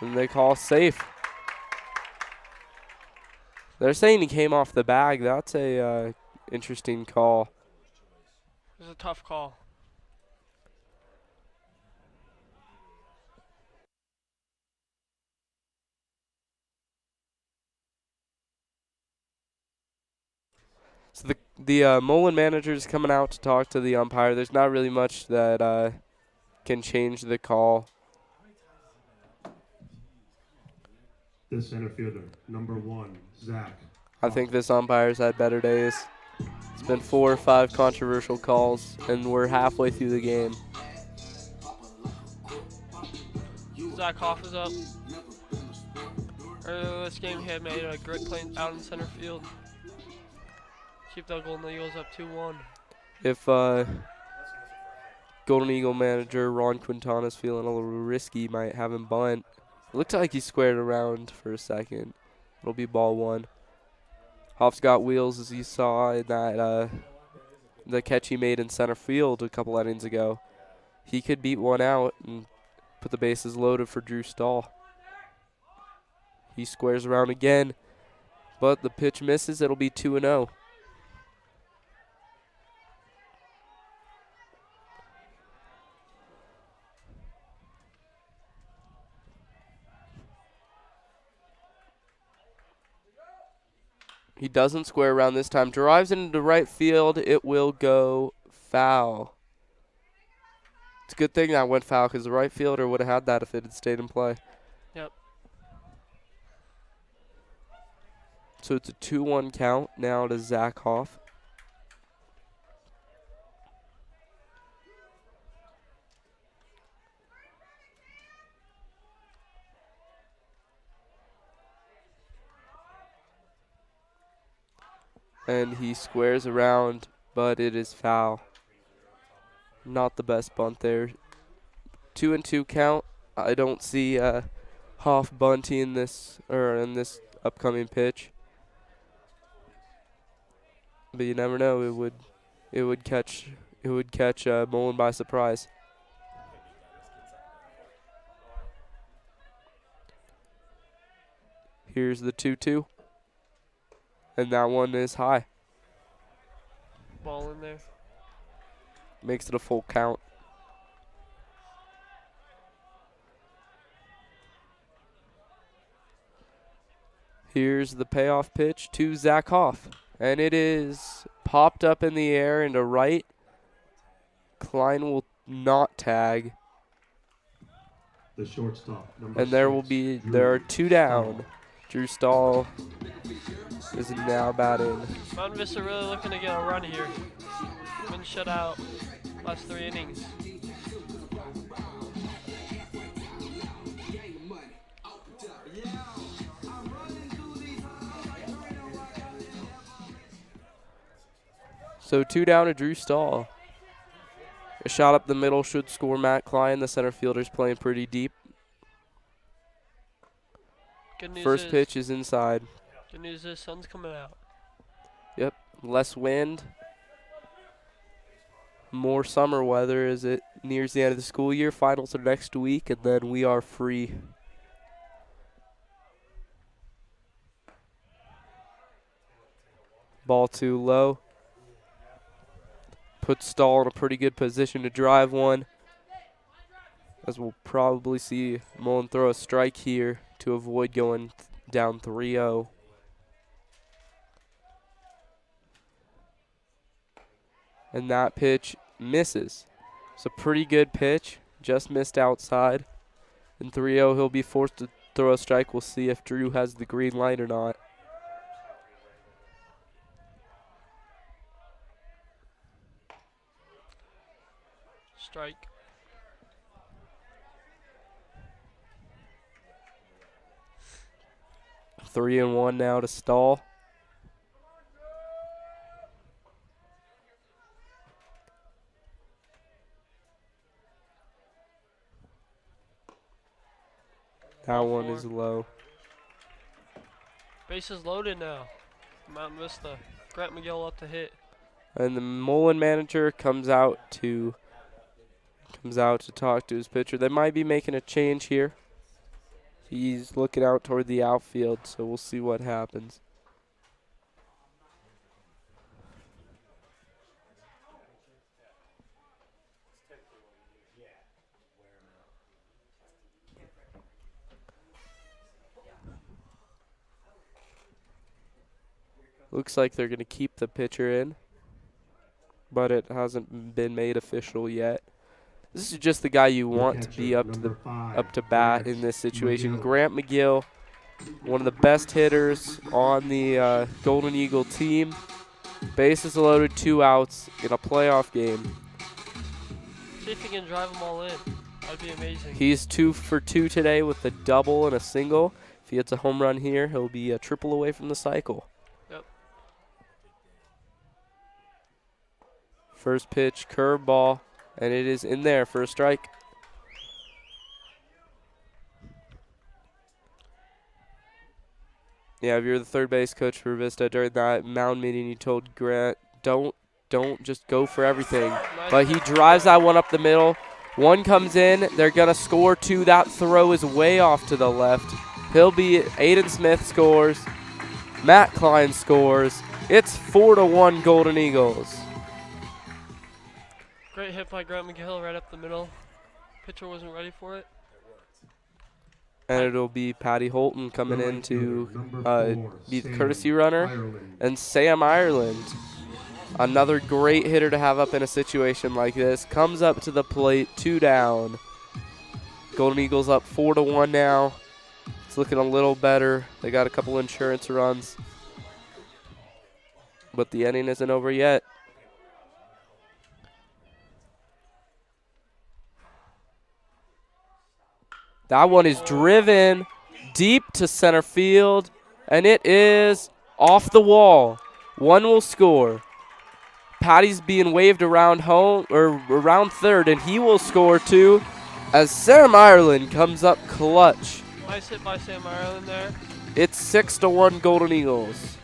And they call safe. They're saying he came off the bag. That's a interesting call. It was a tough call. So the Mullen manager is coming out to talk to the umpire. There's not really much that can change the call. The center fielder, number 1, Zach. I think this umpire's had better days. It's been 4 or 5 controversial calls, and we're halfway through the game. Zach Hoff is up. Earlier this game, he had made a great play out in center field. Keep the Golden Eagles up 2-1. If Golden Eagle manager Ron Quintana's feeling a little risky, might have him bunt. It looked like he squared around for a second. It'll be ball 1. Hoff's got wheels, as you saw in that the catch he made in center field a couple innings ago. He could beat one out and put the bases loaded for Drew Stahl. He squares around again, but the pitch misses. It'll be 2-0. He doesn't square around this time. Drives into right field. It will go foul. It's a good thing that went foul because the right fielder would have had that if it had stayed in play. Yep. So it's a 2-1 count now to Zach Hoff. And he squares around, but it is foul. Not the best bunt there. 2-2 count. I don't see Hoff bunting in this upcoming pitch. But you never know. It would catch Mullen by surprise. Here's the 2-2. And that one is high. Ball in there. Makes it a full count. Here's the payoff pitch to Zach Hoff. And it is popped up in the air into right. Klein will not tag. The shortstop, number And there 6, there are 2 down. Drew Stahl is now batting. Mountain Vista really looking to get a run here. Been shut out last 3 innings. So 2 down to Drew Stahl. A shot up the middle should score Matt Klein. The center fielder's playing pretty deep. Good news First is, pitch is inside. Good news is sun's coming out. Yep, less wind. More summer weather as it nears the end of the school year. Finals are next week, and then we are free. Ball too low. Puts Stahl in a pretty good position to drive one. As we'll probably see Mullen throw a strike here to avoid going down 3-0. And that pitch misses. It's a pretty good pitch. Just missed outside. In 3-0, he'll be forced to throw a strike. We'll see if Drew has the green light or not. Strike. 3-1 now to Stahl. That one is low. Bases loaded now. Mountain Vista. Grant McGill up to hit. And the Mullen manager comes out to talk to his pitcher. They might be making a change here. He's looking out toward the outfield, so we'll see what happens. Looks like they're going to keep the pitcher in, but it hasn't been made official yet. This is just the guy you want to be up to bat in this situation. Grant McGill, one of the best hitters on the Golden Eagle team. Bases loaded, 2 outs in a playoff game. See if he can drive them all in. That'd be amazing. He's 2 for 2 today with a double and a single. If he hits a home run here, he'll be a triple away from the cycle. Yep. First pitch, curveball, and it is in there for a strike. Yeah, if you're the third base coach for Vista during that mound meeting, you told Grant, don't just go for everything. But he drives that one up the middle. One comes in. They're going to score 2. That throw is way off to the left. He'll be Aiden Smith scores. Matt Klein scores. It's 4-1 Golden Eagles. Great hit by Grant McGill right up the middle. Pitcher wasn't ready for it. And it'll be Patty Holton coming in to be the courtesy runner. And Sam Ireland, another great hitter to have up in a situation like this, comes up to the plate, 2 down. Golden Eagles up 4-1 now. It's looking a little better. They got a couple insurance runs. But the inning isn't over yet. That one is driven deep to center field, and it is off the wall. One will score. Patty's being waved around home or around third, and he will score too, as Sam Ireland comes up clutch. Nice hit by Sam Ireland there. It's 6-1 Golden Eagles.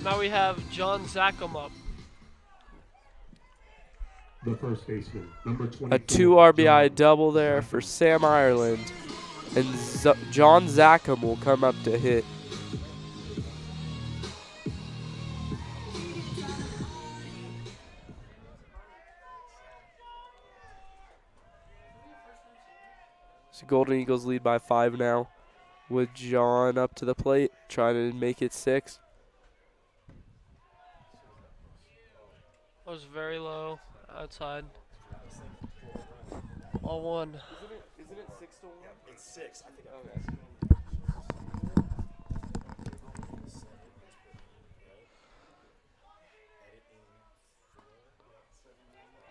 Now we have John Zackham up. The first baseman, number 24. A 2 RBI double there for Sam Ireland, and John Zackham will come up to hit. So Golden Eagles lead by 5 now, with John up to the plate, trying to make it 6. That was very low outside. All 1. Isn't it 6-1? It's 6. I think.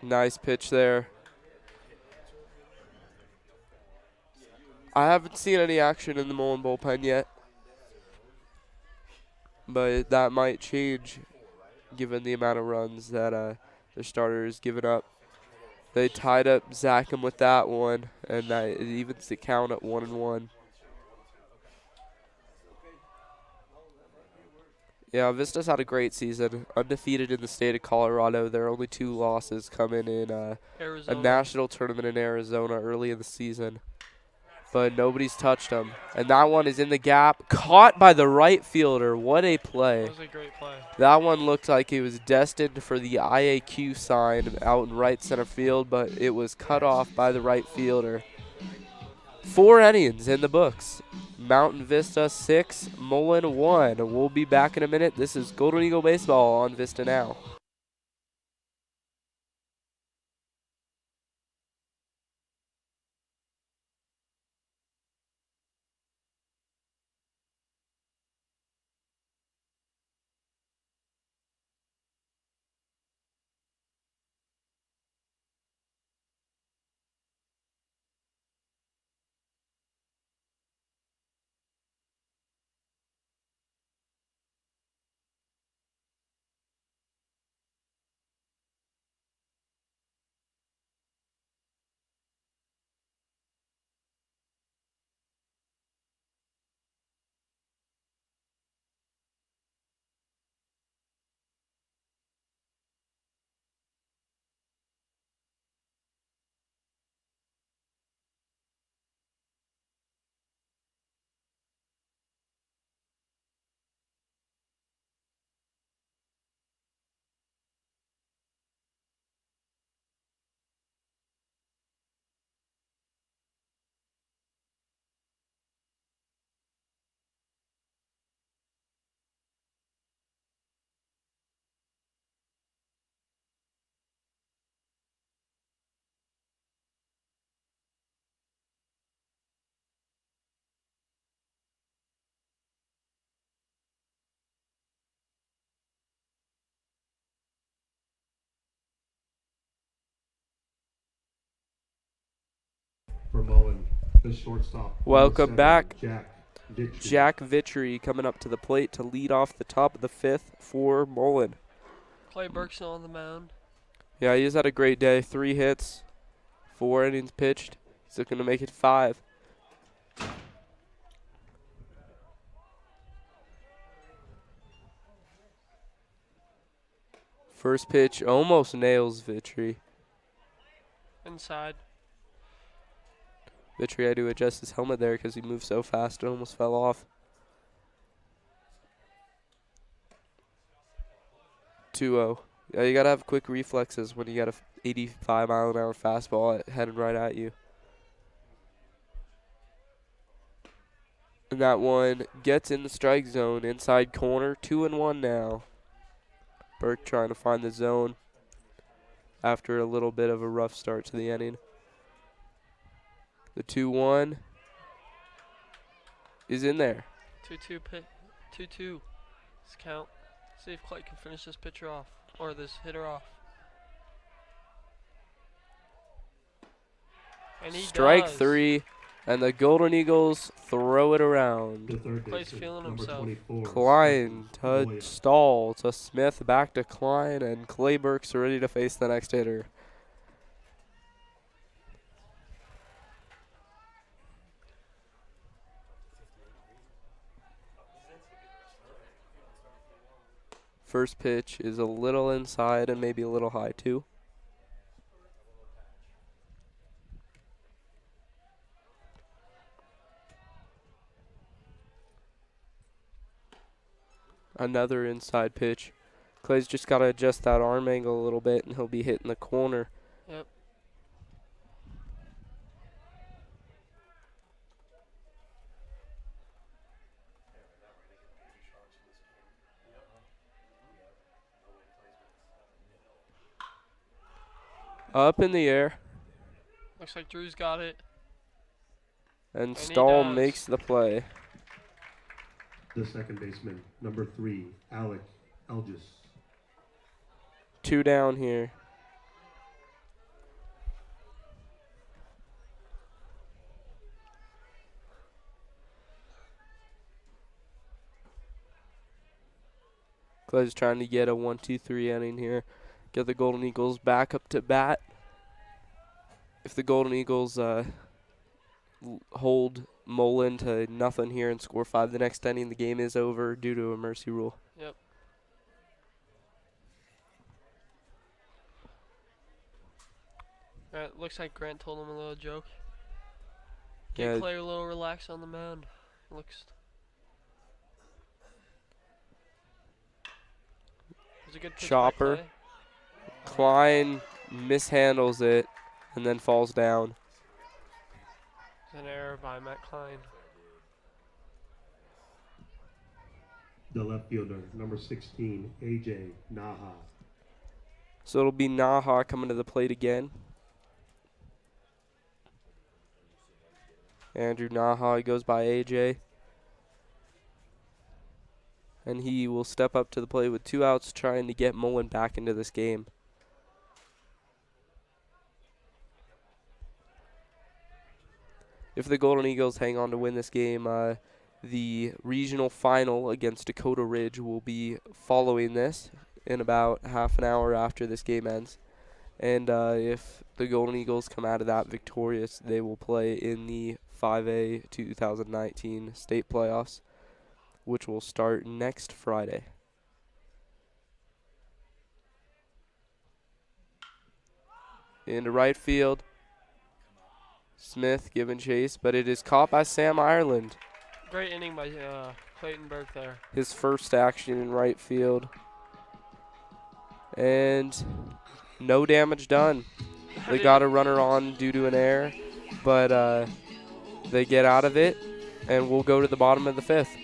Nice pitch there. I haven't seen any action in the Mullen bullpen yet, but that might change given the amount of runs that their starter has given up. They tied up Zackham with that one, and that it evens the count at 1-1. Yeah, Vista's had a great season, undefeated in the state of Colorado. Their only 2 losses coming in a national tournament in Arizona early in the season. But nobody's touched them. And that one is in the gap, caught by the right fielder. What a play. That was a great play. That one looked like it was destined for the IAQ sign out in right center field, but it was cut off by the right fielder. 4 innings in the books. Mountain Vista 6, Mullen 1. We'll be back in a minute. This is Golden Eagle Baseball on Vista Now. For Mullen, the shortstop. Welcome back. Jack Vitry. Jack Vitry coming up to the plate to lead off the top of the 5th for Mullen. Clay Burke's on the mound. Yeah, he's had a great day. 3 hits, 4 innings pitched. He's looking to make it 5. First pitch almost nails Vitry. Inside. Vitry had to adjust his helmet there because he moved so fast it almost fell off. 2-0. Yeah, you got to have quick reflexes when you got a 85-mile-an-hour fastball headed right at you. And that one gets in the strike zone, inside corner, 2-1 now. Burke trying to find the zone after a little bit of a rough start to the inning. The 2-1 is in there. 2-2 pit. 2-2. Let's count. See if Clay can finish this pitcher off, or this hitter off. And he Strike does. 3, and the Golden Eagles throw it around. The third Clay's baseman, feeling number himself. 24, Klein Stefan to Boyer. Stahl to Smith, back to Klein, and Clay Burke's ready to face the next hitter. First pitch is a little inside and maybe a little high too. Another inside pitch. Clay's just got to adjust that arm angle a little bit and he'll be hitting the corner. Yep. Up in the air, Looks like Drew's got it. and he Stahl does. makes the play. The second baseman, number 3, Alec Elgis. 2 down here. Clay's trying to get a 1-2-3 inning here. Get the Golden Eagles back up to bat. If the Golden Eagles hold Mullen to nothing here and score 5 the next inning, the game is over due to a mercy rule. Yep. Looks like Grant told him a little joke. Get Yeah. Clay a little relaxed on the mound. Looks. It was a good pitch by Chopper. Clay. Klein mishandles it and then falls down. It's an error by Matt Klein. The left fielder, number 16, AJ Naha. So it'll be Naha coming to the plate again. Andrew Naha, he goes by AJ. And he will step up to the plate with 2 outs, trying to get Mullen back into this game. If the Golden Eagles hang on to win this game, the regional final against Dakota Ridge will be following this in about half an hour after this game ends. And if the Golden Eagles come out of that victorious, they will play in the 5A 2019 state playoffs, which will start next Friday. Into right field. Smith giving chase, but it is caught by Sam Ireland. Great inning by Clayton Burke there. His first action in right field. And no damage done. They got a runner on due to an error, but they get out of it, and we'll go to the bottom of the 5th.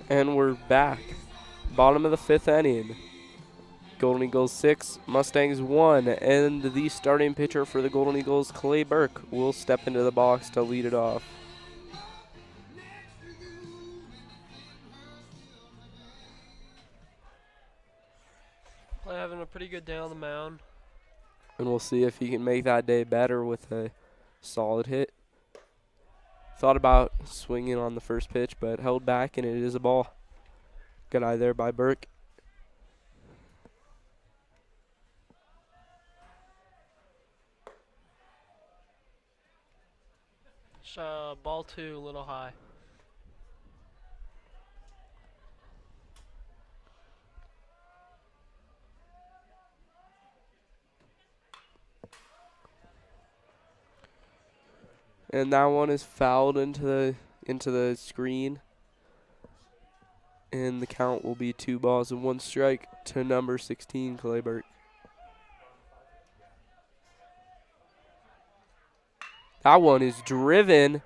And we're back. Bottom of the 5th inning. Golden Eagles 6, Mustangs 1, and the starting pitcher for the Golden Eagles, Clay Burke, will step into the box to lead it off. Clay having a pretty good day on the mound. And we'll see if he can make that day better with a solid hit. Thought about swinging on the first pitch, but held back, and it is a ball. Good eye there by Burke. Ball 2, a little high. And that one is fouled into the screen. And the count will be 2 balls and 1 strike to number 16, Clay Burke. That one is driven.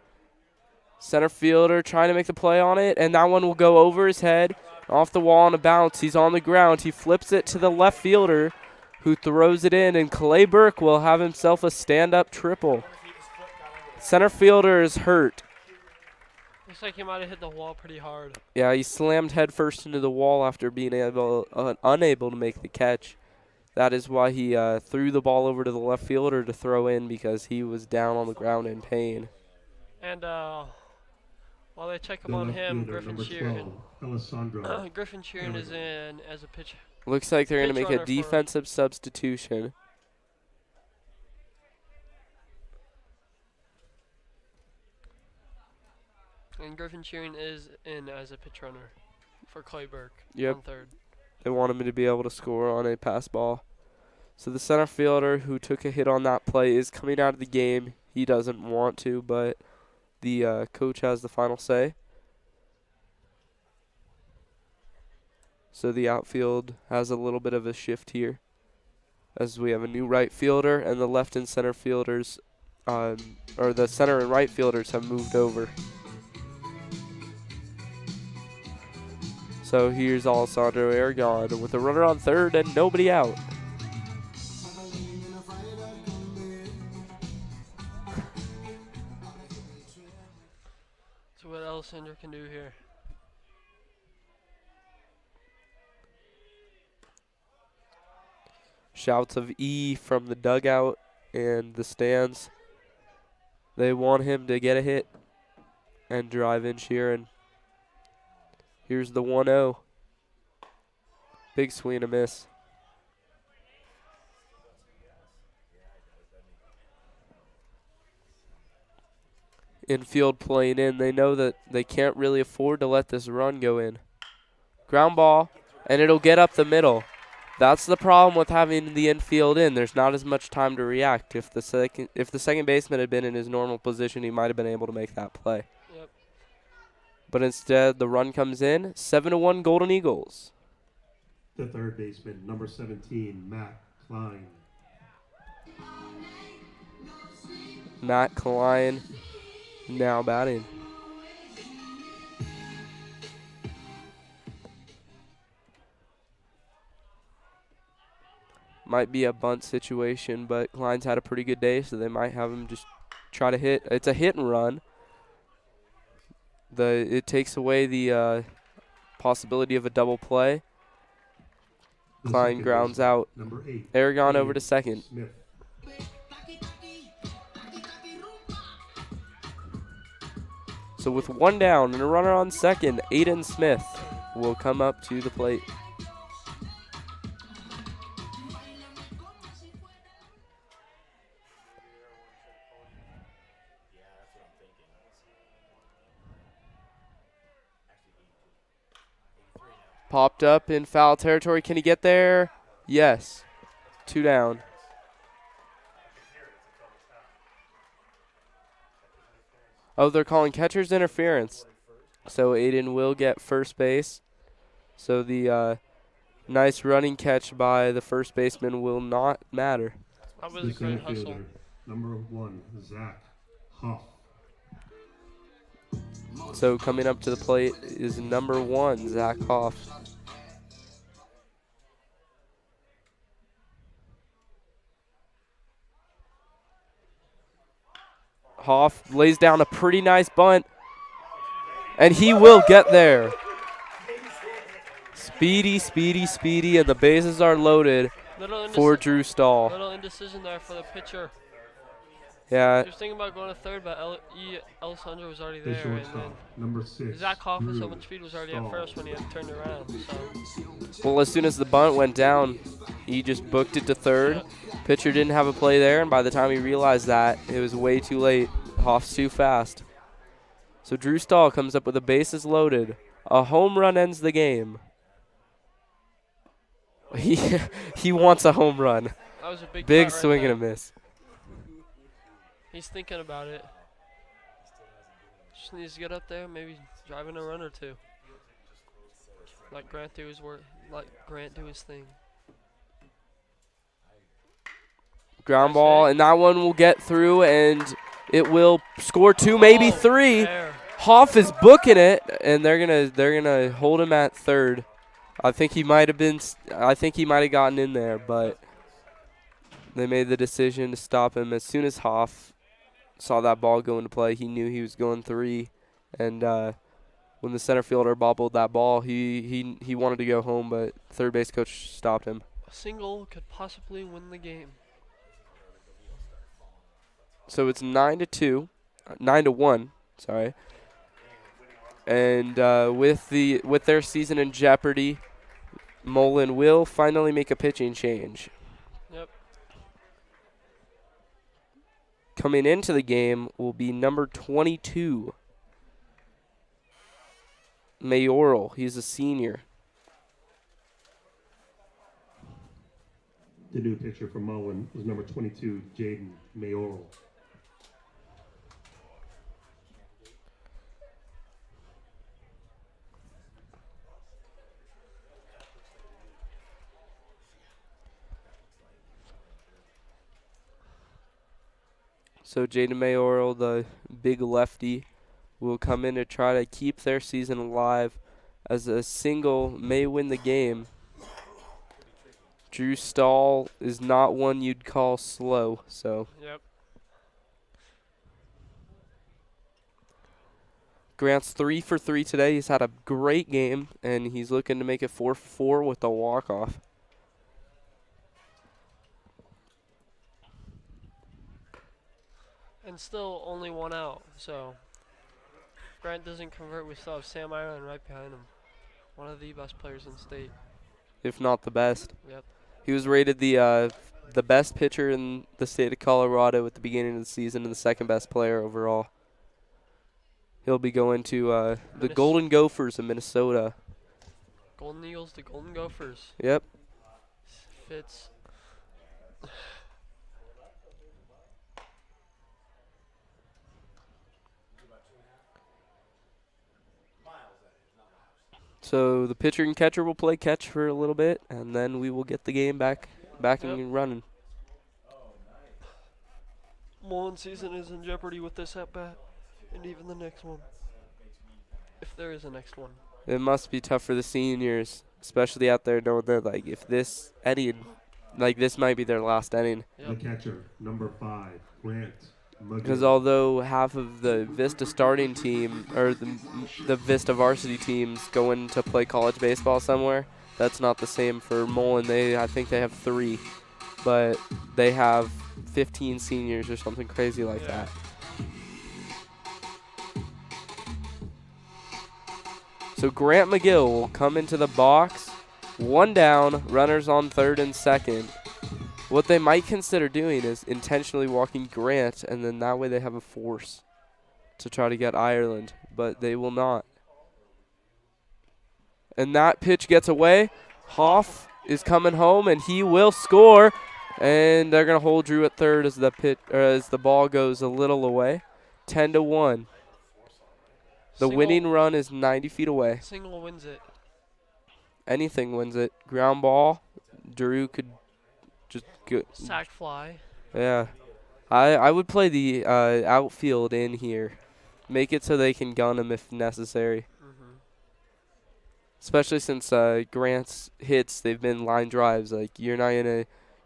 Center fielder trying to make the play on it, and that one will go over his head, off the wall on a bounce. He's on the ground. He flips it to the left fielder, who throws it in, and Clay Burke will have himself a stand-up triple. Center fielder is hurt. Looks like he might have hit the wall pretty hard. Yeah, he slammed headfirst into the wall after being unable to make the catch. That is why he threw the ball over to the left fielder to throw in, because he was down on the ground in pain. And while they check up on him, Griffin Sheeran. Griffin Sheeran is in as a pitch. Looks like they're going to make a runner defensive substitution. And Griffin Sheeran is in as a pitch runner for Clay Burke Yep. on third. They want him to be able to score on a pass ball. So the center fielder who took a hit on that play is coming out of the game. He doesn't want to, but the coach has the final say. So the outfield has a little bit of a shift here, as we have a new right fielder, and the left and center fielders, or the center and right fielders have moved over. So here's Alessandro Aragon with a runner on third and nobody out. So what Alessandro can do here. Shouts of E from the dugout and the stands. They want him to get a hit and drive in Sheeran. Here's the 1-0. Big swing and a miss. Infield playing in. They know that they can't really afford to let this run go in. Ground ball, and it'll get up the middle. That's the problem with having the infield in. There's not as much time to react. If the second baseman had been in his normal position, he might have been able to make that play. Yep. But instead, the run comes in. 7-1 Golden Eagles. The third baseman, number 17, Matt Klein. Matt Klein now batting. Might be a bunt situation, but Klein's had a pretty good day, so they might have him just try to hit. It's a hit and run. It takes away the possibility of a double play. The Klein second grounds baseman, out. number 8, Aragon over Ian to second. Smith. So with one down and a runner on second, Aiden Smith will come up to the plate. Popped up in foul territory. Can he get there? Yes. 2 down. Oh, they're calling catcher's interference. So Aiden will get first base. So the nice running catch by the first baseman will not matter. That was a The great center hustle. fielder, number 1, Zach Huff. So coming up to the plate is number 1, Zach Hoff. Hoff lays down a pretty nice bunt, and he will get there. Speedy, speedy, speedy, and the bases are loaded for Drew Stahl. Little indecision there for the pitcher. Yeah, He was thinking about going to third, but Alessandro was already The there, and shortstop, number 6, then Zach Hoff with so Drew much speed was already at Stahl. first when he had turned around. So well, as soon as the bunt went down, he just booked it to third. Pitcher didn't have a play there, and by the time he realized that, it was way too late. Hoff's too fast. So Drew Stahl comes up with the bases loaded. A home run ends the game. He wants a home run. that was a big Big cut right swing there. and a miss. He's thinking about it. Just needs to get up there, maybe drive in a run or two. Let Grant do his work. Let Grant do his thing. Ground Nice ball, hit. and that one will get through, and it will score 2, maybe Oh, 3. there. Hoff is booking it, and they're gonna hold him at third. I think he might have gotten in there, but they made the decision to stop him. As soon as Hoff saw that ball go into play, he knew he was going 3, and when the center fielder bobbled that ball, he wanted to go home, but third base coach stopped him. A single could possibly win the game. So it's 9-1, sorry. And with their season in jeopardy, Mullen will finally make a pitching change. Yep. Coming into the game will be number 22, Mayoral. He's a senior. The new pitcher for Mullen was number 22, Jaden Mayoral. So Jaden Mayoral, the big lefty, will come in to try to keep their season alive as a single may win the game. Drew Stahl is not one you'd call slow, so. Yep. Grant's 3 for 3 today. He's had a great game, and he's looking to make it 4 for 4 with a walk-off. And still only 1 out, so if Grant doesn't convert, we still have Sam Ireland right behind him. One of the best players in state. If not the best. Yep. He was rated the best pitcher in the state of Colorado at the beginning of the season and the second best player overall. He'll be going to the Golden Gophers of Minnesota. Golden Eagles to Golden Gophers. Yep. Fits. So the pitcher and catcher will play catch for a little bit, and then we will get the game back and running. Mullen's season is in jeopardy with this at bat, and even the next one, if there is a next one. It must be tough for the seniors, especially out there knowing that if this inning, this might be their last inning. The catcher, number 5, Grant. Because although half of the Vista starting team, or the Vista varsity teams going to play college baseball somewhere, that's not the same for Mullen. I think they have 3, but they have 15 seniors or something crazy like that. So Grant McGill will come into the box, 1 down, runners on third and second. What they might consider doing is intentionally walking Grant, and then that way they have a force to try to get Ireland, but they will not. And that pitch gets away. Hoff is coming home, and he will score. And they're gonna hold Drew at third as the ball goes a little away, 10-1. The winning run is 90 feet away. Single wins it. Anything wins it. Ground ball. Drew could just go. Sack fly. Yeah. I would play the outfield in here. Make it so they can gun him if necessary. Mm-hmm. Especially since Grant's hits, they've been line drives. You're not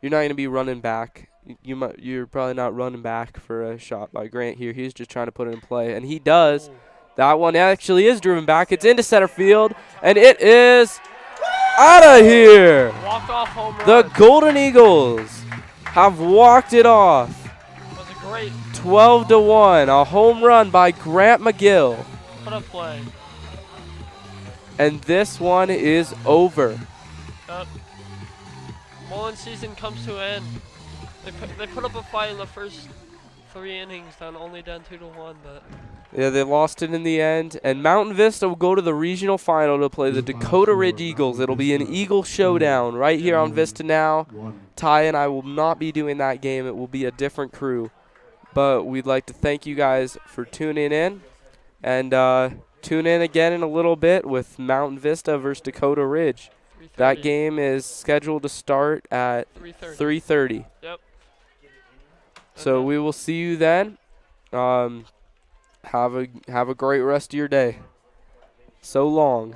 gonna be running back. You're probably not running back for a shot by Grant here. He's just trying to put it in play, and he does. Ooh. That one actually is driven back. It's into center field, and it is out of here. Walk-off home run. The Golden Eagles have walked it off. That was a great 12-1, a home run by Grant McGill. What a play. And this one is over. Mullen's season comes to an end. They put up a fight in the first 3 innings, only down 2-1, but Yeah, they lost it in the end. And Mountain Vista will go to the regional final to play the Dakota Ridge Eagles. It'll be an Eagle showdown right here on VistaNow. Ty and I will not be doing that game. It will be a different crew. But we'd like to thank you guys for tuning in. And tune in again in a little bit with Mountain Vista versus Dakota Ridge. That game is scheduled to start at 3:30. Yep. So we will see you then. Have a great rest of your day. So long.